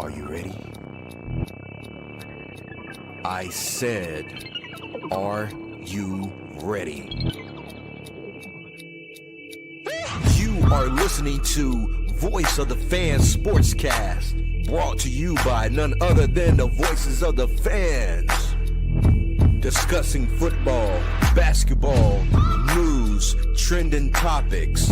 Are you ready? I said, are you ready? You are listening to Voice of the Fans Sportscast, brought to you by none other than the voices of the fans. Discussing football, basketball, news, trending topics.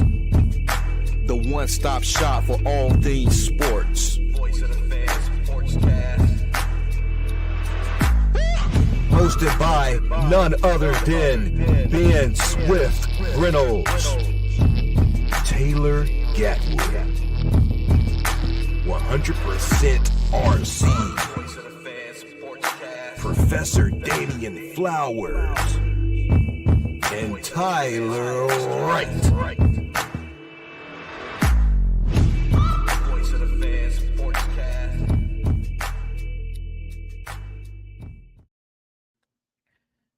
The one-stop shop for all things sports. Voice of the Fans Sportscast. Hosted by none other than Ben Swift Reynolds, Taylor Gatwood, 100% RC, Professor Damian Flowers, and Tyler Wright.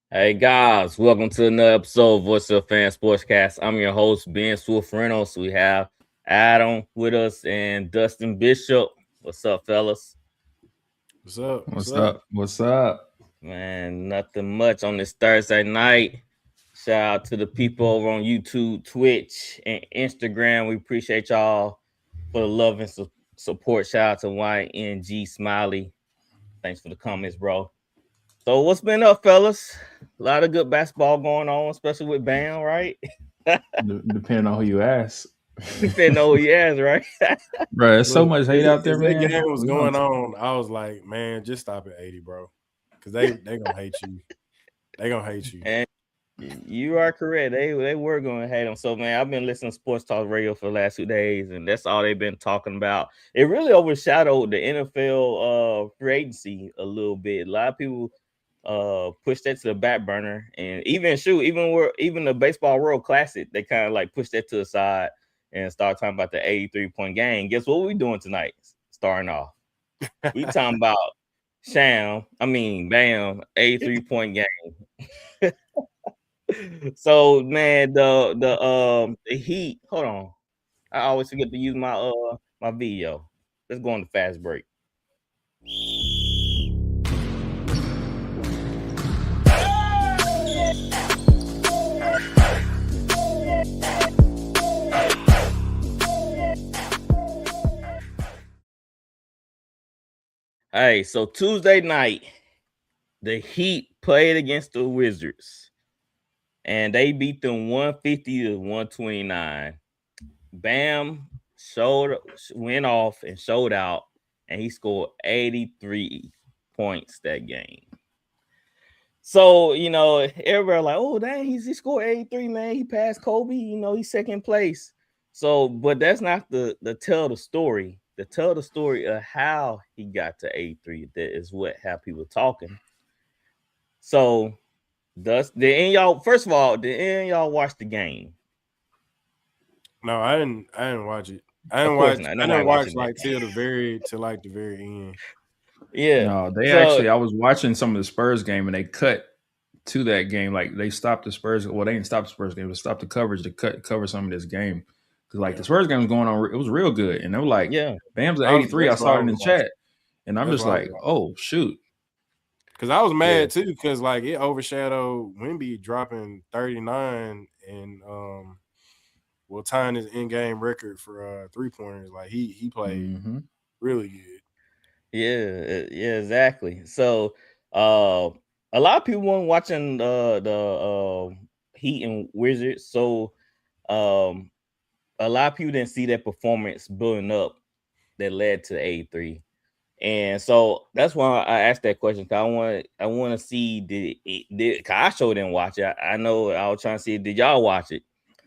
Hey guys, welcome to another episode of Voice of the Fan Sportscast. I'm your host, Ben Swift Reynolds. We have Adam with us and Dustin Bishop. What's up, fellas? What's up? Man, nothing much on this Thursday night. Shout out to the people over on YouTube, Twitch, and Instagram. We appreciate y'all for the love and support. Shout out to YNG Smiley. Thanks for the comments, bro. So what's been up, fellas? A lot of good basketball going on, especially with Bam, right? Depending on who you ask. Depending on who you ask, right? Bro, there's so much hate out there, man. That game was going on. I was like, man, just stop at 80, bro. Because they gonna hate you. They gonna hate you. And you are correct. They were going to hate them. So, man, I've been listening to Sports Talk Radio for the last 2 days, and that's all they've been talking about. It really overshadowed the NFL free agency a little bit. A lot of people pushed that to the back burner, and even the Baseball World Classic, they kind of like pushed that to the side and start talking about the 83-point game. Guess what we doing tonight? Starting off, we talking about Bam, 83-point game. So, man, the Heat. Hold on, I always forget to use my my video. Let's go on the fast break. Hey, so Tuesday night, the Heat played against the Wizards, and they beat them 150 to 129. Bam went off and showed out, and he scored 83 points that game. So, everybody like, oh, dang, he scored 83, man. He passed Kobe, he's second place. So, but that's not the tell the story. The tell the story of how he got to 83. That is what have people talking. So, did any of y'all watch the game? No, I didn't watch it. I didn't watch like till the very end. Yeah. No, I was watching some of the Spurs game and they cut to that game. Like they stopped the Spurs. Well, they didn't stop the Spurs game, but stopped the coverage to cover some of this game. Because the Spurs game was going on, it was real good. And they were like, Bam's at 83. I saw it in the chat. And I'm just like, oh, shoot. Because I was mad too, because like it overshadowed Wemby dropping 39 and tying his in-game record for 3-pointers. Like he played really good. Yeah, exactly. So a lot of people weren't watching the Heat and Wizards. So a lot of people didn't see that performance building up that led to the 83. And so that's why I asked that question. Because I want to see did I sure didn't watch it. I know I was trying to see, did y'all watch it?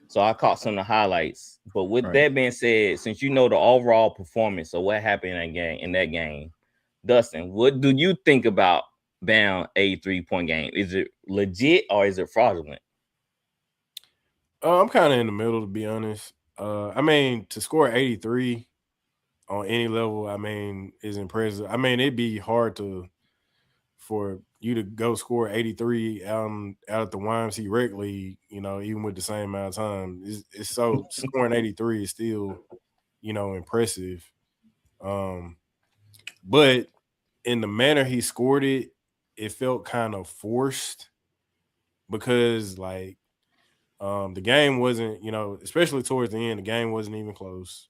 So I caught some of the highlights. But with that being said, since you know the overall performance of what happened in that game, Dustin, what do you think about Bam 83-point game? Is it legit or is it fraudulent? I'm kind of in the middle, to be honest. To score 83 on any level, is impressive. It'd be hard for you to go score 83 out at the YMCA Rec League, even with the same amount of time. It's so scoring 83 is still, impressive. but in the manner he scored it, it felt kind of forced because like the game wasn't, especially towards the end, the game wasn't even close.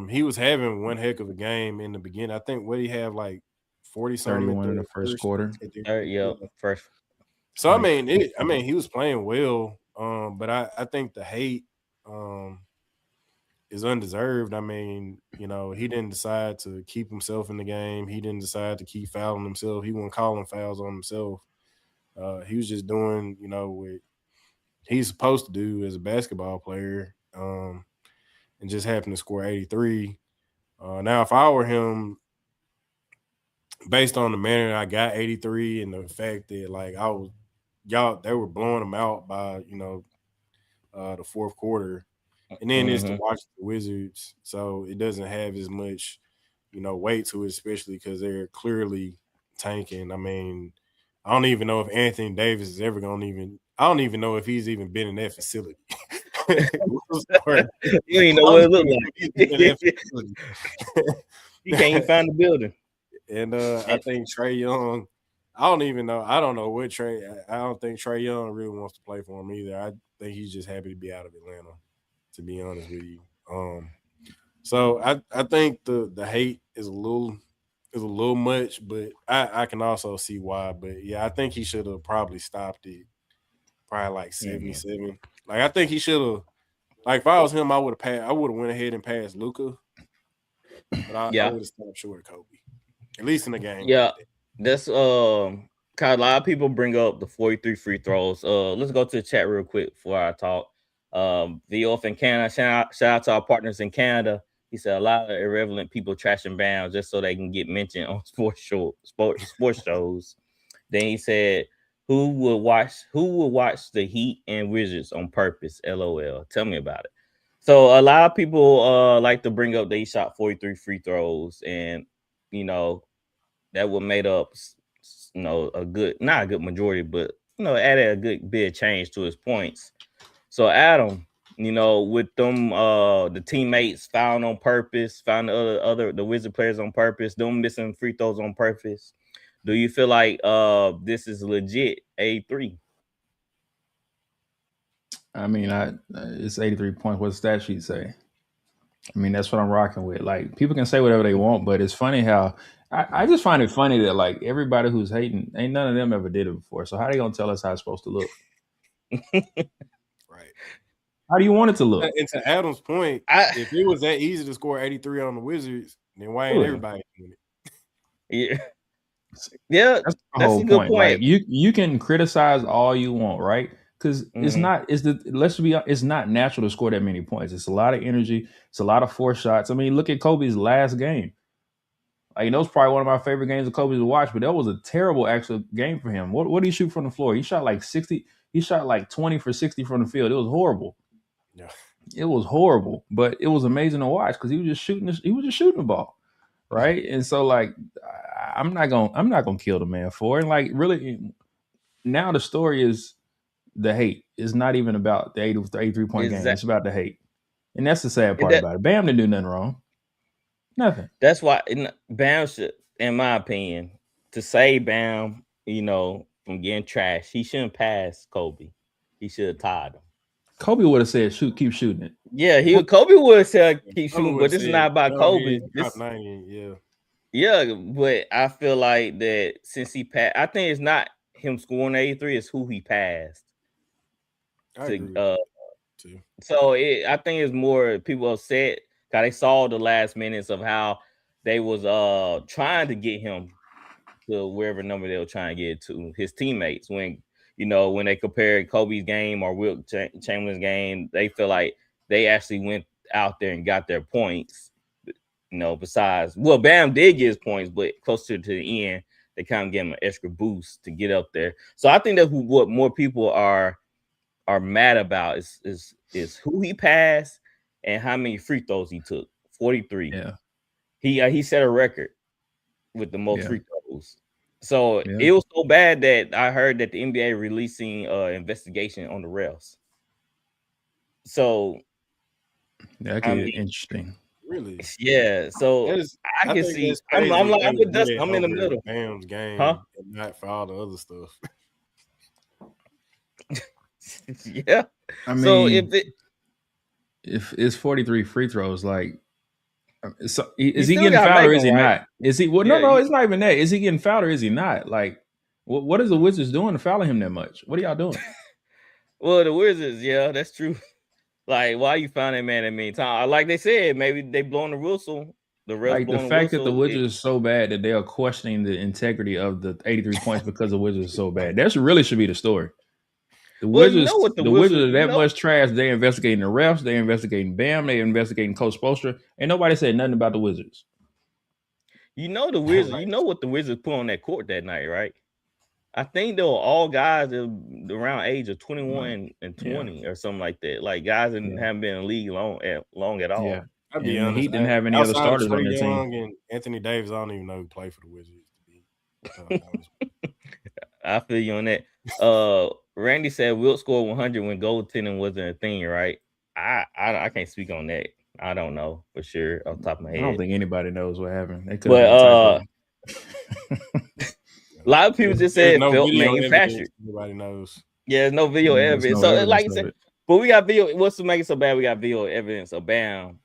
He was having one heck of a game in the beginning. I think what he have like 40 something 31 in the first quarter. First. So I mean, he was playing well. But I think the hate is undeserved. I mean, he didn't decide to keep himself in the game. He didn't decide to keep fouling himself. He wasn't calling fouls on himself. He was just doing, what he's supposed to do as a basketball player. And just happened to score 83. Now, if I were him, based on the manner that I got 83 and the fact that like they were blowing them out by the fourth quarter, and then it's to watch the Wizards, so it doesn't have as much weight to it, especially because they're clearly tanking. I mean, I don't even know if Anthony Davis is ever going to even. I don't even know if he's even been in that facility. You don't even know what it looked like. You can't even find the building. And I think Trae Young, I don't know what Trae. I don't think Trae Young really wants to play for him either. I think he's just happy to be out of Atlanta, to be honest with you. So I think the hate is a little much, but I can also see why. But yeah, I think he should have probably stopped it. Probably like 77. Like I think he should have. Like if I was him, I would have went ahead and passed Luka. But I would have stopped short of Kobe. At least in the game. Yeah, that's cause a lot of people bring up the 43 free throws. Let's go to the chat real quick before I talk. Vioff in Canada, shout out to our partners in Canada. He said a lot of irrelevant people trashing Bam just so they can get mentioned on sports shows. Then he said, Who would watch the Heat and Wizards on purpose? LOL. Tell me about it. So a lot of people like to bring up they shot 43 free throws, and that would made up not a good majority, but added a good bit of change to his points. So Adam, with them the teammates fouling on purpose, found the Wizard players on purpose, them missing free throws on purpose. Do you feel like this is legit 83? I mean, it's 83 points. What does the stat sheet say? I mean, that's what I'm rocking with. Like, people can say whatever they want, but it's funny how I just find it funny that like everybody who's hating, ain't none of them ever did it before. So how they gonna tell us how it's supposed to look? Right. How do you want it to look? And to Adam's point, if it was that easy to score 83 on the Wizards, then why ain't everybody doing it? Yeah, that's the whole point. Like, you can criticize all you want, right? Because it's not natural to score that many points. It's a lot of energy. It's a lot of forced shots. I mean, look at Kobe's last game. Like, that was probably one of my favorite games of Kobe to watch, but that was a terrible actual game for him. What did he shoot from the floor? He shot like 60. He shot like 20 for 60 from the field. It was horrible. Yeah, it was horrible, but it was amazing to watch because he was just shooting the ball, right? And so like, I'm not gonna kill the man for it. And like, really, now the story is the hate. It's not even about the 83-point game. It's about the hate, and that's the sad part about it. Bam didn't do nothing wrong. Nothing. That's why Bam should, in my opinion, to save Bam, from getting trashed, he shouldn't pass Kobe. He should have tied him. Kobe would have said, keep shooting it. Yeah, Kobe would have said keep shooting, but this is not about Kobe. This, 90, yeah. Yeah, but I feel like that since he passed, I think it's not him scoring 83, it's who he passed. I agree. So I think it's more people upset because they saw the last minutes of how they was trying to get him to wherever number they were trying to get to his teammates. When they compared Kobe's game or Wilt Chamberlain's game, they feel like they actually went out there and got their points. Besides, Bam did get his points, but closer to the end, they kind of gave him an extra boost to get up there. So I think that what more people are mad about is who he passed and how many free throws he took. 43. Yeah. He set a record with the most free throws. So it was so bad that I heard that the NBA releasing investigation on the refs. So that could be interesting. Really? Yeah. So I can think see. that's I'm crazy like they I'm would with do Dustin. that I'm in the over middle. Bam's game Huh? and not for all the other stuff. Yeah. I So mean, if it's 43 free throws, like, so is he still getting gotta fouled make or is them, he right? not? Is he? Well, Yeah. no, it's not even that. Is he getting fouled or is he not? Like, what is the Wizards doing to fouling him that much? What are y'all doing? Well, the Wizards, yeah, that's true. Like, why you found that man in the meantime? Like they said, maybe they blowing the whistle. The refs Like the blowing the fact that the whistle. Wizards are so bad that they are questioning the integrity of the 83 points because the Wizards are so bad. That really should be the story. The Well, you know Wizards, what the the whistle, Wizards are you that know, much trash. They investigating the refs. They investigating Bam. They investigating Coach Spoelstra. Ain't nobody said nothing about the Wizards. you know the Wizards. Right. You know what the Wizards put on that court that night, right? I think they were all guys that around age of 21 and 20 or something like that. Like guys that haven't been in the league long at all. Yeah, I'll be and the honest. Heat didn't have any other Outside of starters on Trae their team. Young and Anthony Davis, I don't even know who played for the Wizards. To be honest. I feel you on that. Randy said Wilt scored 100 when goaltending wasn't a thing, right? I can't speak on that. I don't know for sure off the top of my head. I don't think anybody knows what happened. They could But have a lot of people just said no felt video manufactured. Nobody knows. Yeah, there's no video evidence. No So like you of said, it. but we got video. What's to make it so bad? We got video evidence of Bam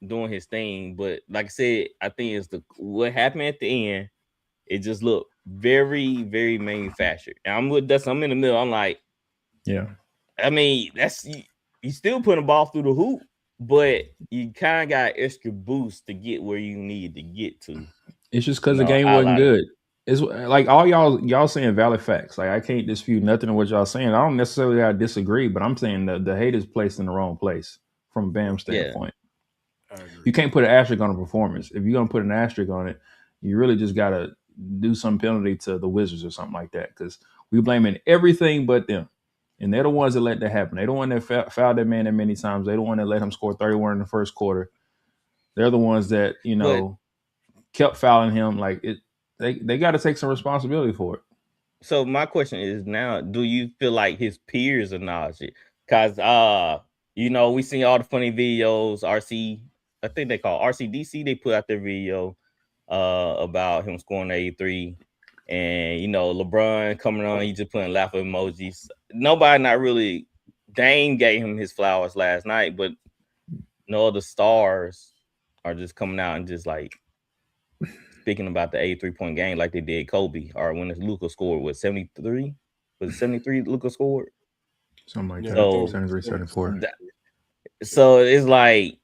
doing his thing. But like I said, I think it's what happened at the end. It just looked very, very manufactured. And I'm with Dustin. I'm in the middle. I'm like, yeah. I mean, that's you still putting the ball through the hoop, but you kind of got extra boost to get where you need to get to. It's just because the game wasn't good. It's like all y'all saying valid facts. Like I can't dispute nothing of what y'all saying. I don't necessarily gotta disagree, but I'm saying the hate is placed in the wrong place from Bam's standpoint. Yeah. You can't put an asterisk on a performance. If you're gonna put an asterisk on it, you really just gotta do some penalty to the Wizards or something like that. Because we blaming everything but them. And they're the ones that let that happen. They're the one that fouled that man that many times. They're the one that let him score 31 in the first quarter. They're the ones that, kept fouling him. Like it. They got to take some responsibility for it. So my question is now, do you feel like his peers acknowledge it? Because we seen all the funny videos. I think they call RCDC. They put out their video about him scoring 83, and LeBron coming on, he just putting laughing emojis. Nobody not really. Dame gave him his flowers last night, but no other stars are just coming out and just like speaking about the 83-point game like they did Kobe, or when Luka scored with 73. Was it 73 Luka scored? Something like that. 73, 74. So it's like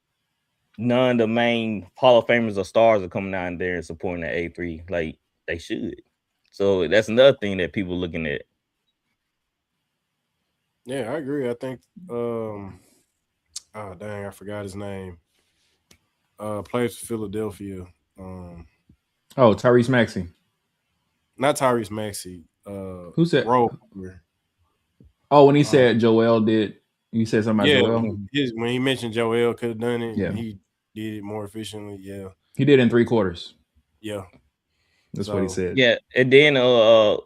none of the main Hall of Famers or stars are coming out there and supporting that 83 like they should. So that's another thing that people looking at. Yeah, I agree. I think oh dang, I forgot his name. Plays for Philadelphia. Tyrese Maxey. Not Tyrese Maxey. Who's that? When he said Joel did, you said something about Joel? When he mentioned Joel could have done it, yeah. He did it more efficiently. Yeah. He did in 3 quarters. Yeah. That's what he said. Yeah. And then I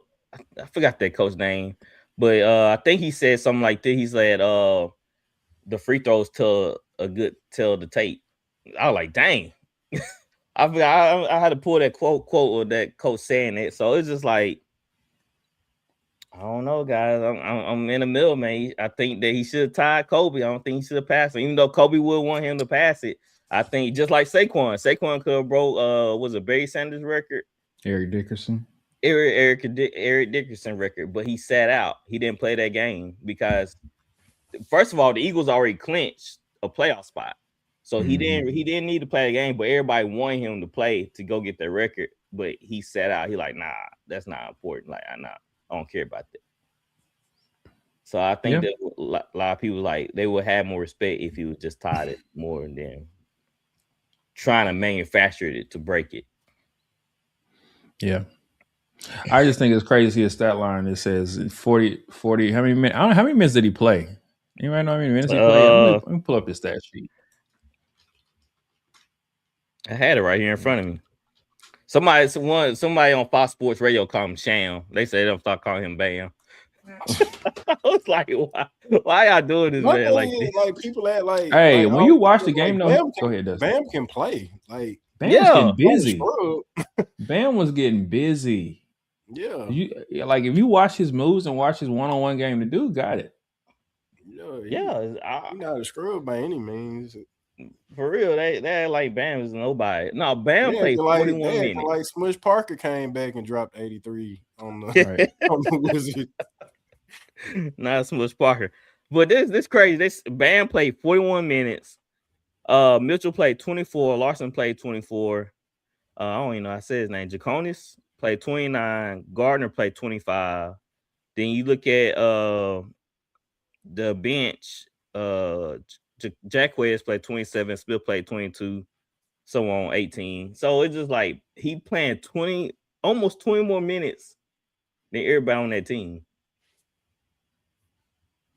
forgot that coach name, but I think he said something like this. He said the free throws tell the tape. I was like, dang. I had to pull that quote of that coach saying it. So it's just like, I don't know, guys. I'm in the middle, man. I think that he should have tied Kobe. I don't think he should have passed it. Even though Kobe would want him to pass it, I think just like Saquon could have broke was it Barry Sanders record? Eric Dickerson. Eric Dickerson record, but he sat out. He didn't play that game because first of all, the Eagles already clinched a playoff spot. So he didn't need to play the game, but everybody wanted him to play to go get their record. But he sat out. He like, nah, that's not important. Like, I don't care about that. So I think that a lot of people like they would have more respect if he was just tied it more than trying to manufacture it to break it. Yeah. I just think it's crazy to see a stat line that says 40. How many minutes? I don't know how many minutes did he play. Anybody know how many minutes he played? Let me pull up his stat sheet. I had it right here in front of me. Somebody on Fox Sports Radio called him Sham. They say they'll start calling him Bam. I was like, why y'all doing this, My man? thing Like, is, like people act like, Hey, like, when you watch the game, like, though, go ahead, Dustin. Bam can play. Like, Bam was getting not a busy. scrub. Bam was getting busy. Yeah. Like if you watch his moves and watch his one-on-one game, the dude got it. yeah, he's not a scrub by any means. For real, they act like Bam is nobody. No, Bam played 41 minutes. Like Smush Parker came back and dropped 83 on the on the Wizards. Not Smush Parker, but this crazy. This Bam played 41 minutes. Mitchell played 24. Larson played 24. I don't even know. I said his name. Jaconis played 29. Gardner played 25. Then you look at the bench. Jacquez played 27. Smith played 22. So on 18. So it's just like he playing almost 20 more minutes than everybody on that team.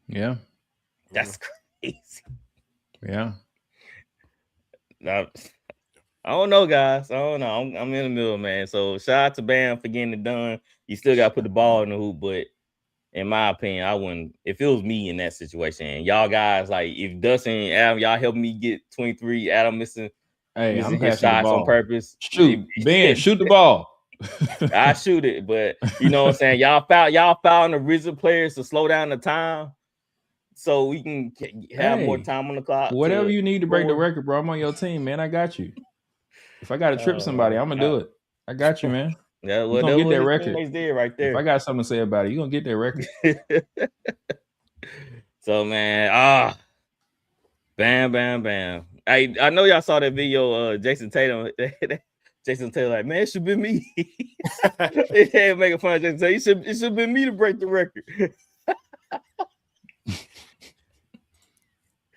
Yeah, that's crazy. Yeah. I don't know, guys. I don't know. I'm in the middle, man. So shout out to Bam for getting it done. You still got to put the ball in the hoop, but in my opinion, I wouldn't. If it was me in that situation, and y'all guys, like if Dustin and Adam, y'all help me get 23. Adam missing his shots on purpose. Shoot, Ben, shoot the ball. I shoot it, but you know what I'm saying. Y'all foul the Wizard players to slow down the time, so we can have more time on the clock. Whatever you need to break the record, bro. I'm on your team, man. I got you. If I got to trip somebody, I'm gonna do it. I got you, man. Yeah, well, you're gonna get that record. Right there. If I got something to say about it, you're gonna get that record. So, man, bam. I know y'all saw that video. Jason Tatum. Jason Tatum, like, man, it should be me. They making fun of Jason Tatum. It should be me to break the record.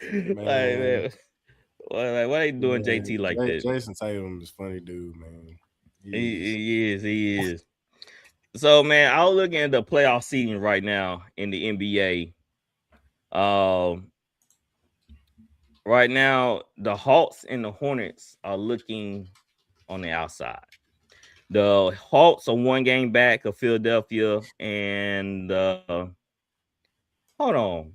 man. Why are they doing JT like that? Jason Tatum is a funny dude, man. He is. So, man, I was looking at the playoff seeding right now in the NBA. Right now, the Hawks and the Hornets are looking on the outside. The Hawks are 1 game back of Philadelphia, and hold on.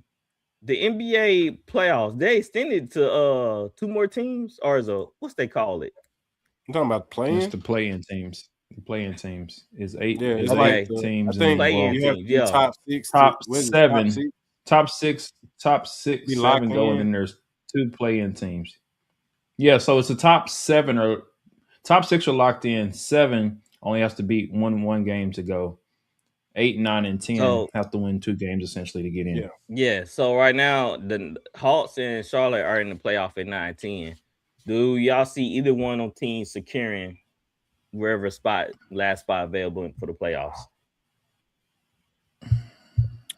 The NBA playoffs, they extended to 2 more teams, or is what's they call it? I'm talking about playing. It's the play-in teams. The play-in teams is 8. Yeah, it's like 8 teams. I think you have top 6, top 6, 7 go, and then there's 2 play-in teams. Yeah, so it's the top 7 or top 6 are locked in. 7 only has to beat one game to go. 8, 9, and 10 have to win 2 games essentially to get in. Yeah. So right now, the Hawks and Charlotte are in the playoff at 9-10. Do y'all see either one of teams securing wherever last spot available for the playoffs?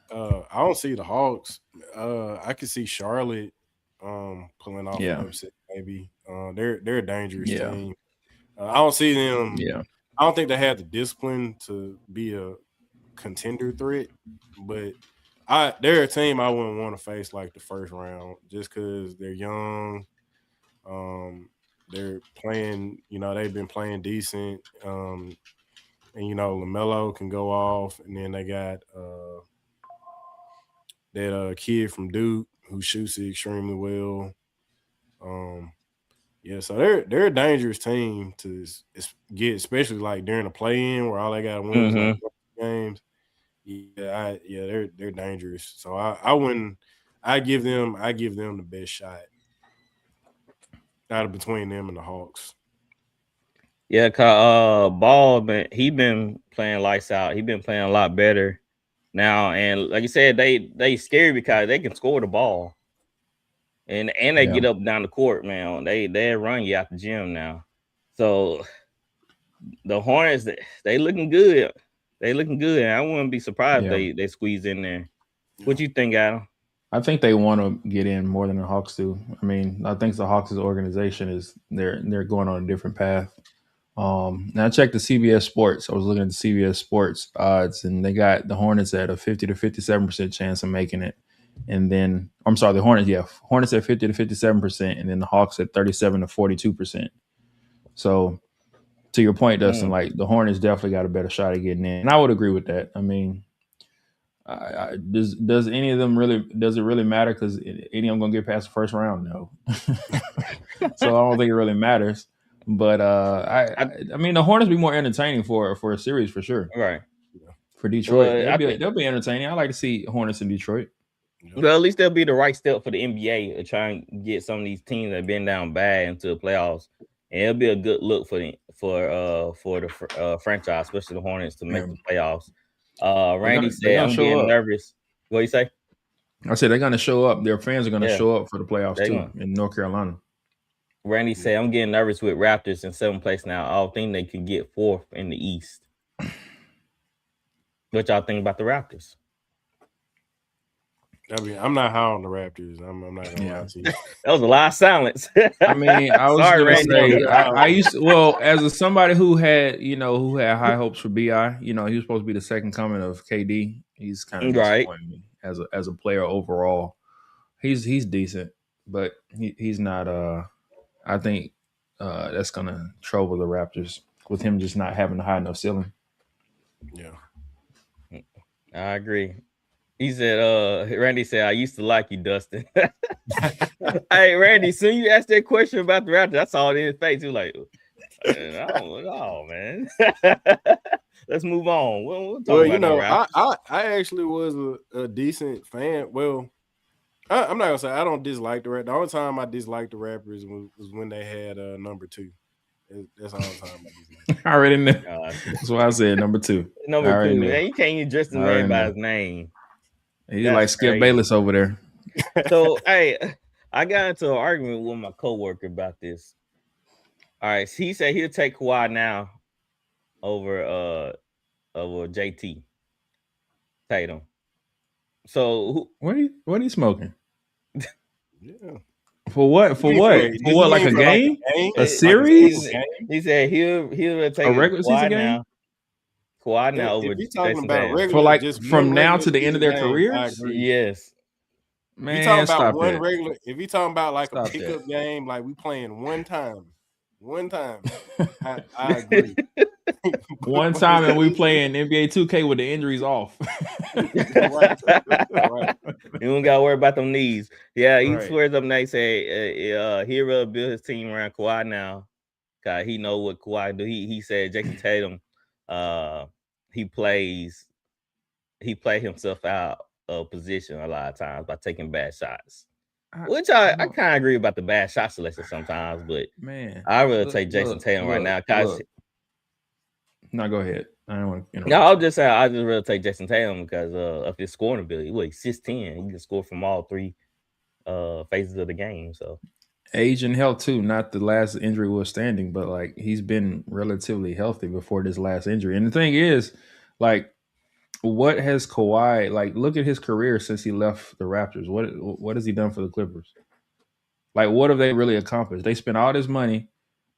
I don't see the Hawks. I can see Charlotte pulling off an upset, maybe. They're a dangerous team. I don't see them. Yeah. I don't think they have the discipline to be a contender threat, but they're a team I wouldn't want to face like the first round just because they're young. They're playing, they've been playing decent. And LaMelo can go off, and then they got that kid from Duke who shoots it extremely well. So they're a dangerous team to get, especially like during the play-in where all they got to win is like games. They're dangerous. So I give them the best shot out of between them and the Hawks. Yeah, Ball, he been playing lights out. He been playing a lot better now, and like you said, they scary because they can score the ball, and they get up down the court, man. They run you out the gym now. So the Hornets, they looking good. They looking good. I wouldn't be surprised if they squeeze in there. What you think, Adam? I think they want to get in more than the Hawks do. I mean, I think the Hawks' organization they're going on a different path. Now I checked the CBS Sports. I was looking at the CBS Sports odds, and they got the Hornets at a 50 to 57% chance of making it. And then the Hornets at 50 to 57%, and then the Hawks at 37 to 42%. So to your point, Dustin, like the Hornets definitely got a better shot at getting in. And I would agree with that. I mean, Does any of them really? Does it really matter? Because any of them gonna get past the first round? No. So I don't think it really matters. But I mean, the Hornets be more entertaining for a series for sure. Right. For Detroit, Well, they'll be entertaining. I like to see Hornets in Detroit. Well, at least that'll be the right step for the NBA to try and get some of these teams that have been down bad into the playoffs, and it'll be a good look for the franchise, especially the Hornets, to make the playoffs. Randy said, "I'm getting nervous." What you say? I said they're gonna show up. Their fans are gonna show up for the playoffs too in North Carolina. Randy said, "I'm getting nervous with Raptors in 7th place now. I think they could get 4th in the East." What y'all think about the Raptors? I mean, I'm not high on the Raptors. I'm not gonna lie to you. That was a lot of silence. I mean, I was gonna say I used to, as somebody who had high hopes for BI. He was supposed to be the second coming of KD. He's kind of disappointed me as a player overall. He's decent, but he's not. I think that's gonna trouble the Raptors with him just not having a high enough ceiling. Yeah, I agree. He said, Randy said, "I used to like you, Dustin." Hey, Randy, soon you asked that question about the Raptors, I saw it in his face. He was like, I don't know, man. Let's move on. We'll talk about I actually was a decent fan. Well, I'm not gonna say I don't dislike the Raptors. The only time I disliked the Raptors was when they had number 2. That's all the time I disliked. I already knew. That's why I said number 2. Number 2. Man, you can't even address the man by his name. He's like Skip Bayless over there. So, hey, I got into an argument with my coworker about this. All right, so he said he'll take Kawhi now over JT Tatum. So what are you smoking? Yeah. For what? For what? For what? Like a game? A series? He said he'll take a regular season game. Now. Kawhi now over talking about regular, for like from now to the end of their careers. Yes, man. You talking about one regular? If you talking about like a pickup game, like we playing one time, I agree. One time and we playing NBA 2K with the injuries off. Right. You don't gotta worry about them knees. Yeah, he swears up and say he'll build his team around Kawhi now. Cause he know what Kawhi do. He said Jason Tatum he play himself out of position a lot of times by taking bad shots. Which I kind of agree about the bad shot selection sometimes, but man, I really take Jason Tatum right now. No, go ahead. I don't want to. No, I'll just say I just really take Jason Tatum because of his scoring ability. He's 6'10". He can score from all 3 phases of the game. So age and health too. Not the last injury was standing, but like he's been relatively healthy before this last injury. And the thing is, like, what has Kawhi like? Look at his career since he left the Raptors. What has he done for the Clippers? Like, what have they really accomplished? They spent all this money.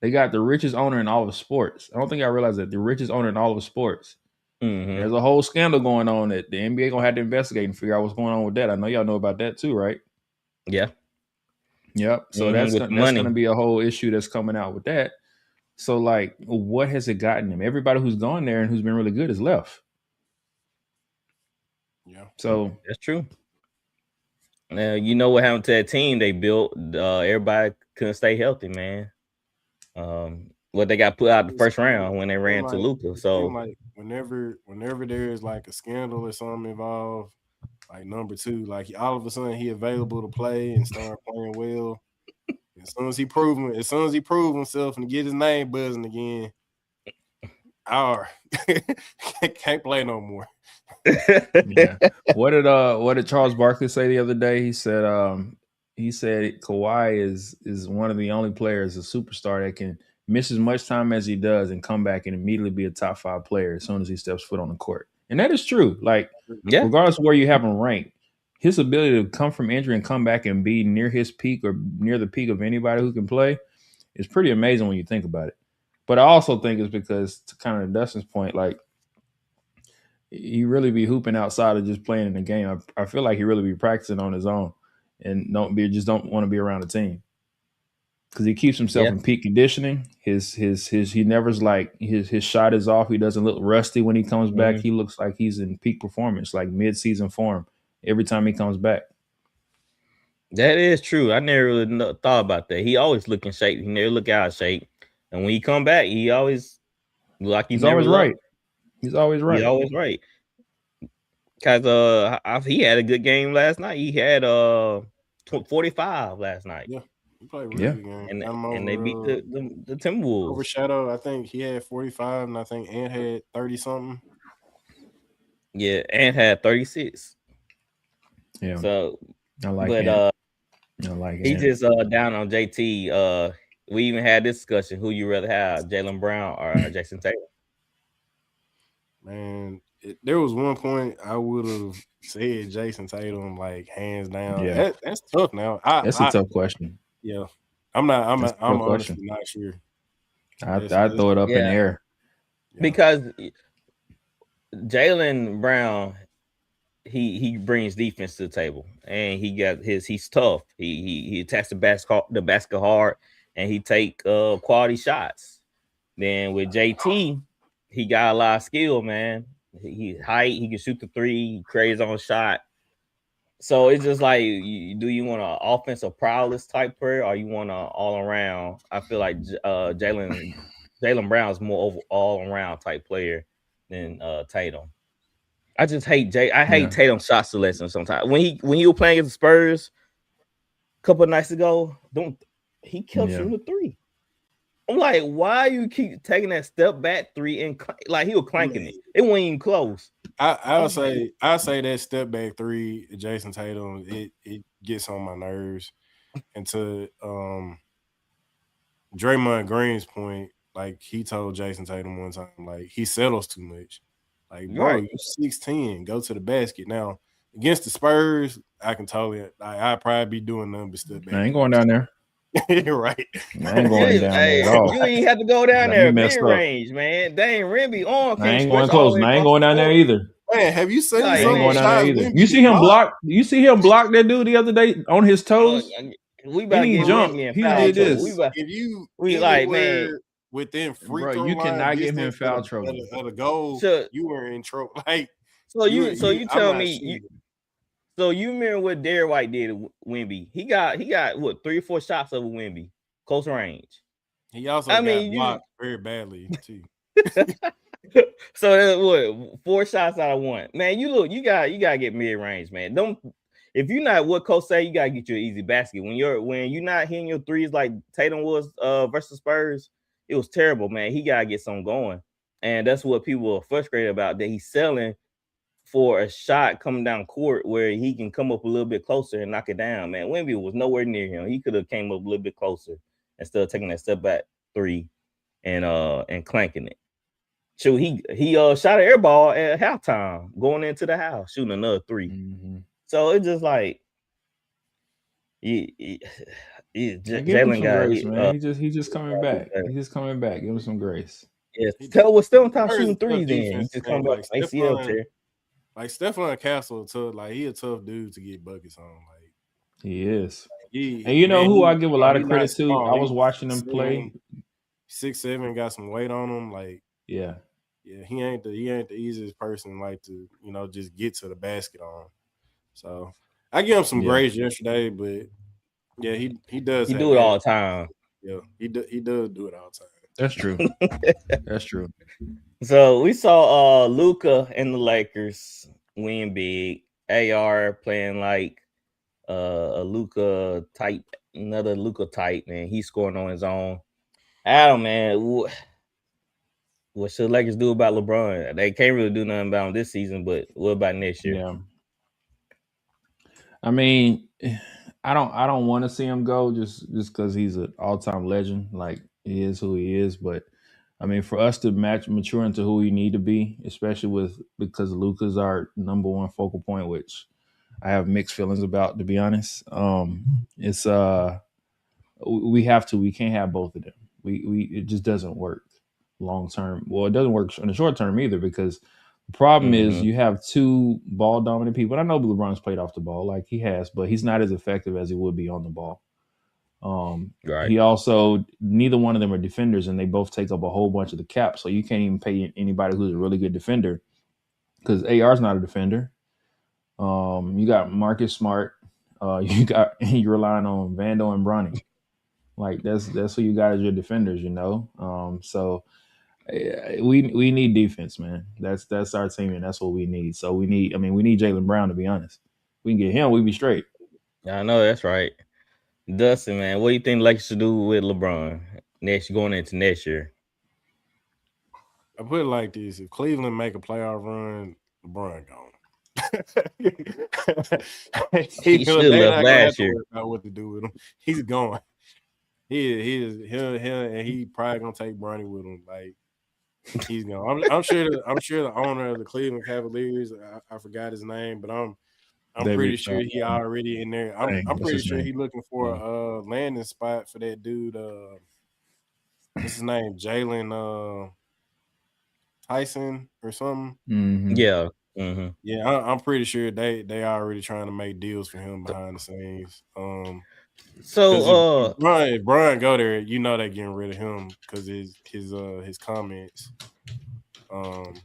They got the richest owner in all of sports. I don't think I realized that the richest owner in all of sports. Mm-hmm. There's a whole scandal going on that the NBA gonna have to investigate and figure out what's going on with that. I know y'all know about that too, right? Yeah. Yep. So that's going to be a whole issue that's coming out with that. So, like, what has it gotten him? Everybody who's gone there and who's been really good has left. Yeah. So that's true. Now, you know what happened to that team they built? Everybody couldn't stay healthy, man. What they got put out the first round when they ran to Luka. So, like whenever there's like a scandal or something involved, like number 2, like all of a sudden he available to play and start playing well. As soon as he prove himself and get his name buzzing again, can't play no more. Yeah. What did Charles Barkley say the other day? He said Kawhi is one of the only players, a superstar, that can miss as much time as he does and come back and immediately be a top 5 player as soon as he steps foot on the court. And that is true. Like, regardless of where you have him ranked, his ability to come from injury and come back and be near his peak or near the peak of anybody who can play is pretty amazing when you think about it. But I also think it's because, to kind of Dustin's point, like, he really be hooping outside of just playing in the game. I feel like he really be practicing on his own and don't want to be around the team. because he keeps himself in peak conditioning. His he never's like his shot is off. He doesn't look rusty when he comes back. He looks like he's in peak performance, like mid-season form every time he comes back. That is true. I never really thought about that. He always look in shape. He never look out of shape. And when he come back, he always like he's always right. He's always right. He's always right. Because he had a good game last night. He had 45 last night. Yeah. He played really good game. And they beat the Timberwolves. Overshadow, I think he had 45, and I think Ant had 30 something. Yeah, Ant had 36. Yeah. So I like it. I like he just down on JT. We even had this discussion: who you rather have, Jaylen Brown or Jason Tatum? Man, there was one point I would have said Jason Tatum, like hands down. Yeah, that's tough. Now that's a tough question. Yeah, I'm honestly not sure. I'd throw it up in the air because Jaylen Brown. He brings defense to the table, and he's tough. He attacks the basket hard, and he take quality shots. Then with JT, he got a lot of skill, man. He's height, he can shoot the three, he creates his own shot. So it's just like, do you want an offensive prowess type player, or you want an all around? I feel like Jaylen Brown is more all around type player than Tatum. I just hate Tatum's shot selection sometimes. When he was playing against the Spurs a couple of nights ago, he kept shooting the three. I'm like, why you keep taking that step back three and like he was clanking it? It wasn't even close. I'll say that step back three, Jason Tatum, it gets on my nerves. And to Draymond Green's point, like he told Jason Tatum one time, like he settles too much. Like, bro, you're 6'10", go to the basket. Now, against the Spurs, I can totally I'd probably be doing nothing but step back. I ain't going down there. Right. I ain't going down there at all. You ain't have to go down there mid-range, man. Dang, Remby on. I ain't going close. I ain't going down there either. Man, have you seen ain't going down there either. You see him block? You see him block that dude the other day on his toes? We about to jump. He did this. If you man, within free bro, throw you line, cannot get him in foul trouble. At a goal, you were in trouble. Like, so you tell me. So you remember what Derrick White did to Wemby? He got what 3 or 4 shots over Wemby, close range. He also got blocked very badly too. So that's what 4 shots out of 1. Man, you gotta get mid range, man. If you're not what coach say, you gotta get you an easy basket. When you're not hitting your threes like Tatum was versus Spurs, it was terrible, man. He gotta get something going, and that's what people are frustrated about. That he's selling for a shot coming down court where he can come up a little bit closer and knock it down, man. Wemby was nowhere near him. He could have came up a little bit closer instead of taking that step back 3 and clanking it. So he shot an air ball at halftime, going into the house, shooting another 3. Mm-hmm. So it's just like Jalen got grace, man. He's just coming back. He's just coming back. Give him some grace. Yeah, we're still on top shooting 3s. Then he just come back ACL tear. Like Stephon Castle, he a tough dude to get buckets on. Like he is. And you know who I give a lot of credit to? I was watching him play. 6'7", got some weight on him. Like yeah, he ain't the easiest person like to just get to the basket on. So I give him some grace yesterday, but yeah, he does. He do it all the time. Yeah, he does do it all the time. That's true. That's true. So we saw Luka and the Lakers win big. AR playing like a Luka type, another Luka type, man. He's scoring on his own. Adam, man, what should the Lakers do about LeBron? They can't really do nothing about him this season, but what about next year? Yeah. I mean, I don't want to see him go just because he's an all-time legend. Like he is who he is, but I mean, for us to mature into who we need to be, especially because Luka's our number one focal point, which I have mixed feelings about, to be honest. It's we have to. We can't have both of them. It just doesn't work long term. Well, it doesn't work in the short term either, because the problem is you have 2 ball dominant people. And I know LeBron's played off the ball like he has, but he's not as effective as he would be on the ball. Right. He also, neither one of them are defenders, and they both take up a whole bunch of the cap. So you can't even pay anybody who's a really good defender because AR is not a defender. You got Marcus Smart. You're relying on Vando and Bronny. Like that's who you got as your defenders, you know. So we need defense, man. That's our team, and that's what we need. So we need Jaylen Brown, to be honest. We can get him, we be straight. I know that's right. Dustin, man, what do you think Lakers should do with LeBron going into next year? I put it like this: if Cleveland make a playoff run, LeBron gone. He should have left last year. About what to do with him. He's gone. He probably gonna take Bronny with him. Like he's gone. I'm sure the owner of the Cleveland Cavaliers, I forgot his name, but I'm pretty sure he already in there. I'm pretty sure he's looking for a landing spot for that dude. What's his name? Jalen Tyson or something. Mm-hmm. Yeah. Mm-hmm. Yeah, I'm pretty sure they already trying to make deals for him behind the scenes. So if Brian go there, you know they're getting rid of him because his comments.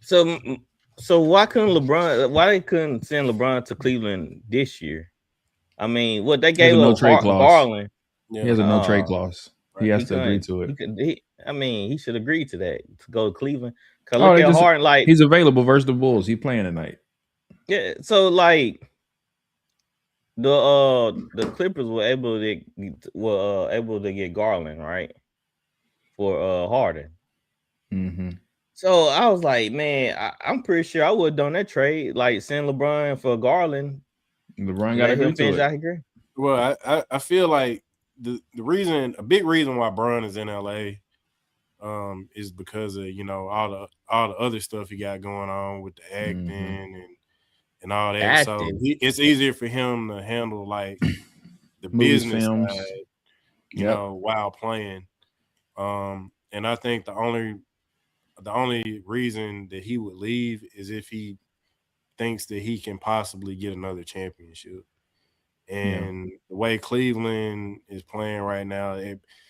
So why they couldn't send LeBron to Cleveland this year? I mean, what they gave no trade clause. Garland. Yeah. He has a no trade clause. He has to agree to it. He should agree to that to go to Cleveland. Cause look at Harden, like he's available versus the Bulls. He's playing tonight. Yeah, so like the Clippers were able to get Garland, right, for Harden. Mm-hmm. So I was like, man, I'm pretty sure I would have done that trade, like send LeBron for Garland. LeBron got to agree to it. I agree. Well, I feel like a big reason why Bron is in LA is because of all the other stuff he got going on with the acting and all that. So it's easier for him to handle like the business side, while playing. And I think the only reason that he would leave is if he thinks that he can possibly get another championship. And the way Cleveland is playing right now,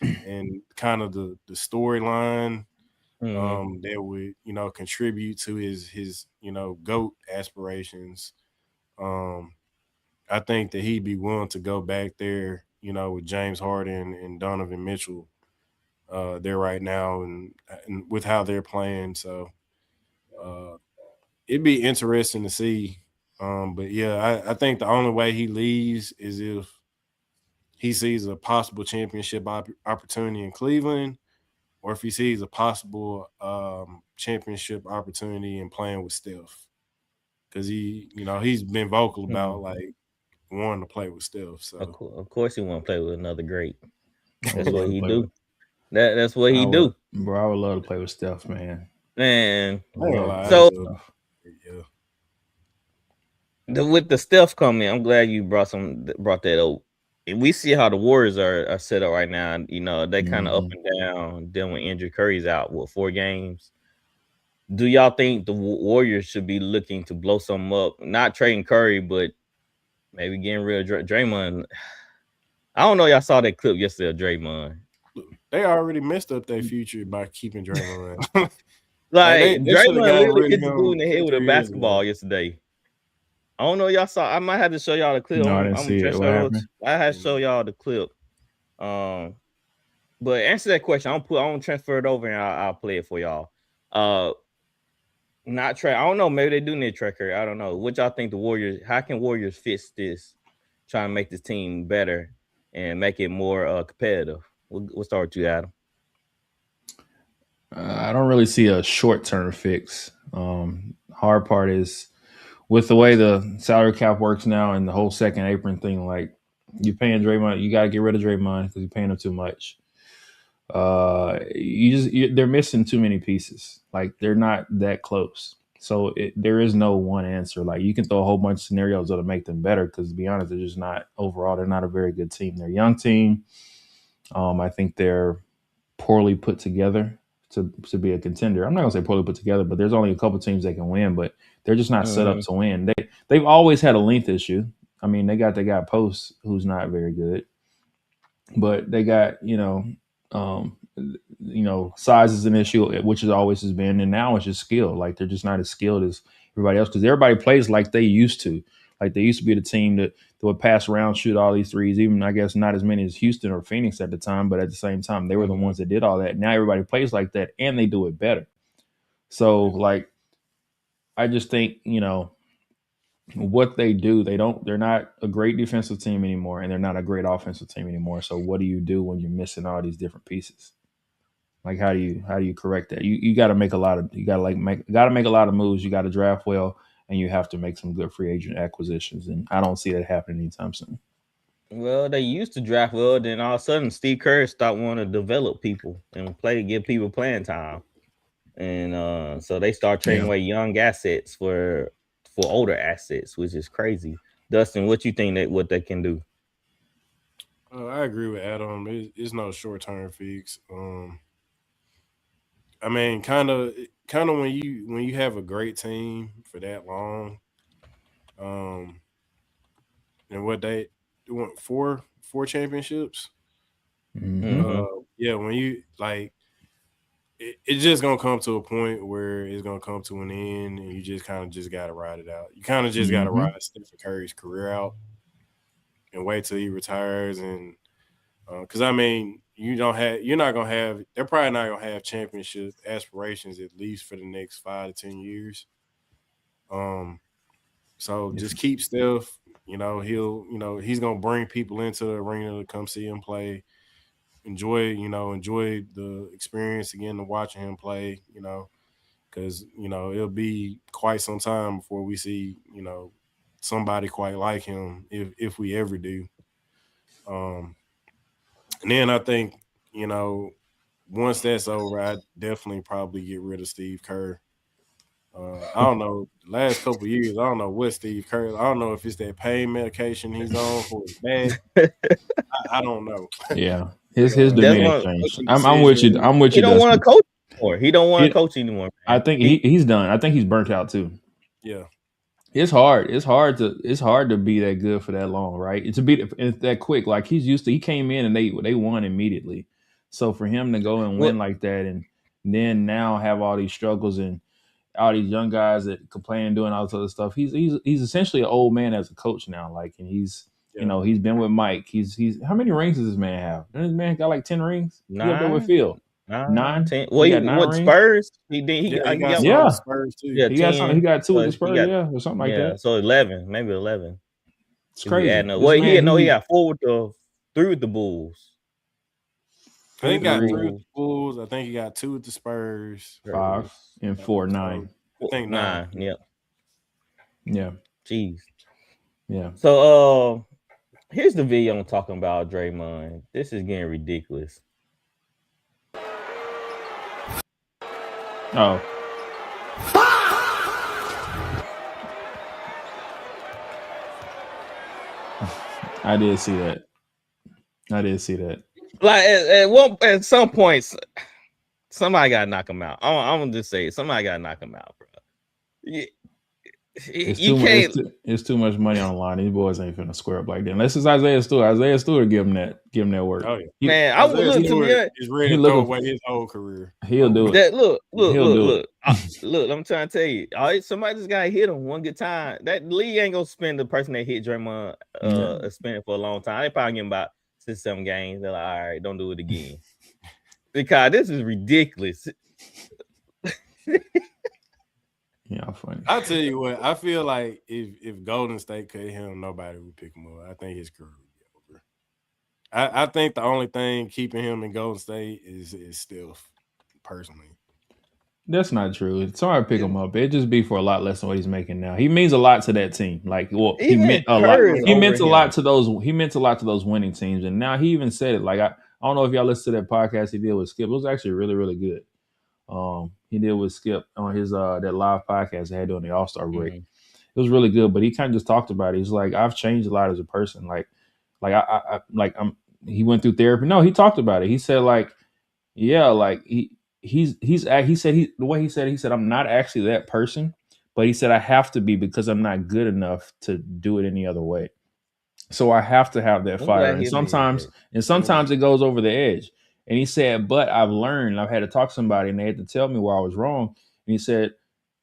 and kind of the storyline that would contribute to his GOAT aspirations, I think that he'd be willing to go back there, with James Harden and Donovan Mitchell there right now, and with how they're playing. So it'd be interesting to see. But yeah, I think the only way he leaves is if he sees a possible championship opportunity in Cleveland, or if he sees a possible championship opportunity in playing with Steph, because he's been vocal about like wanting to play with Steph. So of course he want to play with another great. That's what he do. That's what he do. Bro, I would love to play with Steph, man. So with the Steph coming, I'm glad you brought that up. We see how the Warriors are set up right now. They kind of up and down. Then when Andrew Curry's out, 4 games? Do y'all think the Warriors should be looking to blow something up? Not trading Curry, but maybe getting rid of Draymond. I don't know. Y'all saw that clip yesterday of Draymond. They already messed up their future by keeping Draymond. Draymond literally hit the dude in the head with a basketball yesterday. I don't know. Y'all saw. I might have to show y'all the clip. No, I didn't see it. I had to show y'all the clip. But answer that question. I don't transfer it over and I'll play it for y'all. Not track. I don't know. Maybe they do need a tracker. I don't know. What y'all think the Warriors? How can Warriors fix this? Try and make this team better and make it more competitive. We'll start with you, Adam. I don't really see a short-term fix. Hard part is with the way the salary cap works now and the whole second apron thing, like you're paying Draymond, you got to get rid of Draymond because you're paying him too much. They're missing too many pieces. Like they're not that close. So there is no one answer. Like you can throw a whole bunch of scenarios that'll make them better because to be honest, they're just not overall. They're not a very good team. They're a young team. I think they're poorly put together to be a contender. I'm not gonna say poorly put together, but there's only a couple teams that can win, but they're just not set up to win. They've always had a length issue. I mean, they got Post, who's not very good. but they got size is an issue, which is always has been, and now it's just skill. Like they're just not as skilled as everybody else because everybody plays like they used to. Like they used to be the team that would pass around, shoot all these threes. Even I guess not as many as Houston or Phoenix at the time, but at the same time they were the ones that did all that. Now everybody plays like that, and they do it better. So like, I just think what they do, they're not a great defensive team anymore, and they're not a great offensive team anymore. So what do you do when you're missing all these different pieces? Like how do you correct that? You got to make a lot of make a lot of moves. You got to draft well, and you have to make some good free agent acquisitions. And I don't see that happening anytime soon. Well, they used to draft well, then all of a sudden Steve Kerr stopped wanting to develop people and give people playing time, and so they start trading away young assets for older assets, which is crazy. Dustin, what you think what they can do? I agree with Adam. It's no short-term fix. I mean, kind of when you have a great team for that long, and what they want four championships. Yeah, when you like, it's just gonna come to a point where it's gonna come to an end, and you just kind of just gotta ride it out. You kind of just gotta ride Stephen Curry's career out and wait till he retires, and because I mean, they're probably not gonna have championship aspirations at least for the next 5 to 10 years. So just keep Steph. He's gonna bring people into the arena to come see him play. Enjoy the experience again of watching him play. Because it'll be quite some time before we see somebody quite like him if we ever do. And then I think once that's over, I definitely probably get rid of Steve Kerr. I don't know. Last couple of years, I don't know what Steve Kerr. I don't know if it's that pain medication he's on for his back. I don't know. Yeah, his demeanor changed. I'm with you. He don't want to coach anymore. He don't want to coach anymore. I think he's done. I think he's burnt out too. Yeah, it's hard. It's hard to be that good for that long, right? To be that quick. Like he's used to. He came in and they won immediately. So for him to go and win like that, and then now have all these struggles and all these young guys that complain and doing all this other stuff. He's essentially an old man as a coach now. Like, and he's he's been with Mike. He's how many rings does this man have? Does this man got like 10 rings? 9. He up there with Phil. 9, 10. Well, he got 9 rings? Spurs. He got Spurs too. Yeah, he got 2 with the Spurs, or something like that. So 11, maybe 11. It's crazy. He got 4 with 3 with the Bulls. I think he got 3 with the Bulls. I think he got 2 with the Spurs. 5 and 4, 9. I think 9. Yep. Yeah. Jeez. Yeah. So here's the video I'm talking about Draymond. This is getting ridiculous. Oh. I did see that. Like at some points, somebody gotta knock him out. I'm gonna just say somebody gotta knock him out, bro. It's too much money on the line. These boys ain't finna square up like that. Unless it's Isaiah Stewart. Isaiah Stewart give him that work. Oh yeah. I would look to me. He's ready to throw away his whole career. He'll do it. Look. I'm trying to tell you. All right, somebody just gotta hit him one good time. That league ain't gonna spend the person that hit Draymond spend it for a long time. They probably get about 6-7 games. They're like, all right, don't do it again. Because this is ridiculous. Yeah, funny. I'll tell you what, I feel like if Golden State cut him, nobody would pick him up. I think his career would be over. I think the only thing keeping him in Golden State is Steph, personally. That's not true. If somebody pick him up, it'd just be for a lot less than what he's making now. He means a lot to that team. Like, well, he meant a lot. He meant a lot to those. He meant a lot to those winning teams, and now he even said it. Like, I don't know if y'all listened to that podcast he did with Skip. It was actually really, really good. He did with Skip on his that live podcast they had during the All-Star break. Mm-hmm. It was really good, but he kind of just talked about it. He's like, I've changed a lot as a person. He went through therapy. No, he talked about it. He said he said I'm not actually that person, but he said I have to be because I'm not good enough to do it any other way. So I have to have that fire. And he'll be sometimes it goes over the edge. And he said, but I've learned, I've had to talk to somebody and they had to tell me where I was wrong. And he said,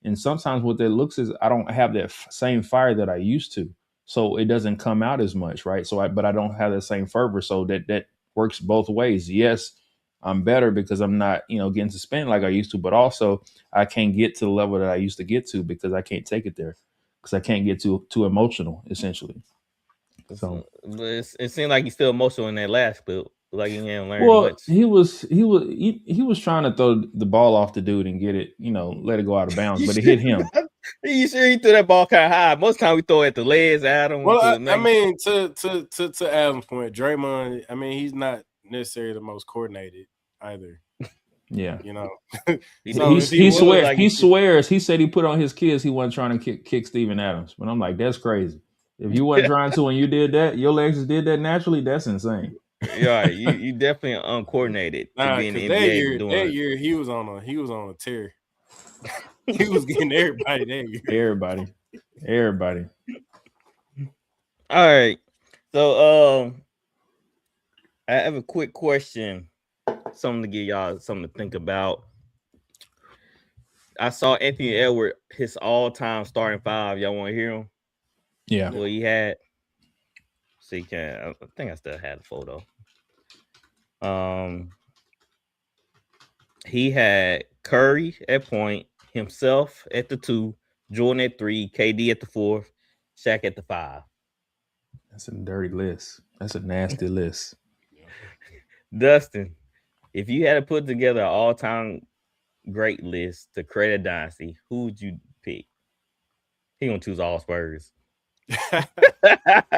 and sometimes what that looks is I don't have that same fire that I used to. So it doesn't come out as much, right? But I don't have that same fervor. So that works both ways. Yes, I'm better because I'm not, getting suspended like I used to, but also I can't get to the level that I used to get to because I can't take it there because I can't get too emotional, essentially. So it seemed like he's still emotional in that last clip. Like he didn't learn much. He was trying to throw the ball off the dude and get it, let it go out of bounds, but it hit him. You sure he threw that ball kind of high? Most time we throw it at the legs, Adam. Well, I mean, to Adam's point, Draymond, I mean, he's not necessarily the most coordinated either. Yeah, he swears. He said he put on his kids. He wasn't trying to kick Steven Adams, but I'm like, that's crazy. If you weren't trying to and you did that, your legs just did that naturally. That's insane. Yeah, you definitely uncoordinated to be in the NBA. That year he was on a tear. He was getting everybody that year. Everybody. All right. So I have a quick question. Something to give y'all something to think about. I saw Anthony Edwards, his all-time starting five. Y'all want to hear him? Yeah. Well, he had. See, I think I still had the photo. He had Curry at point, himself at the 2, Jordan at 3, KD at the 4, Shaq at the 5. That's a dirty list. That's a nasty list. Dustin, if you had to put together an all-time great list to create a dynasty, who would you pick? He gonna choose all Spurs.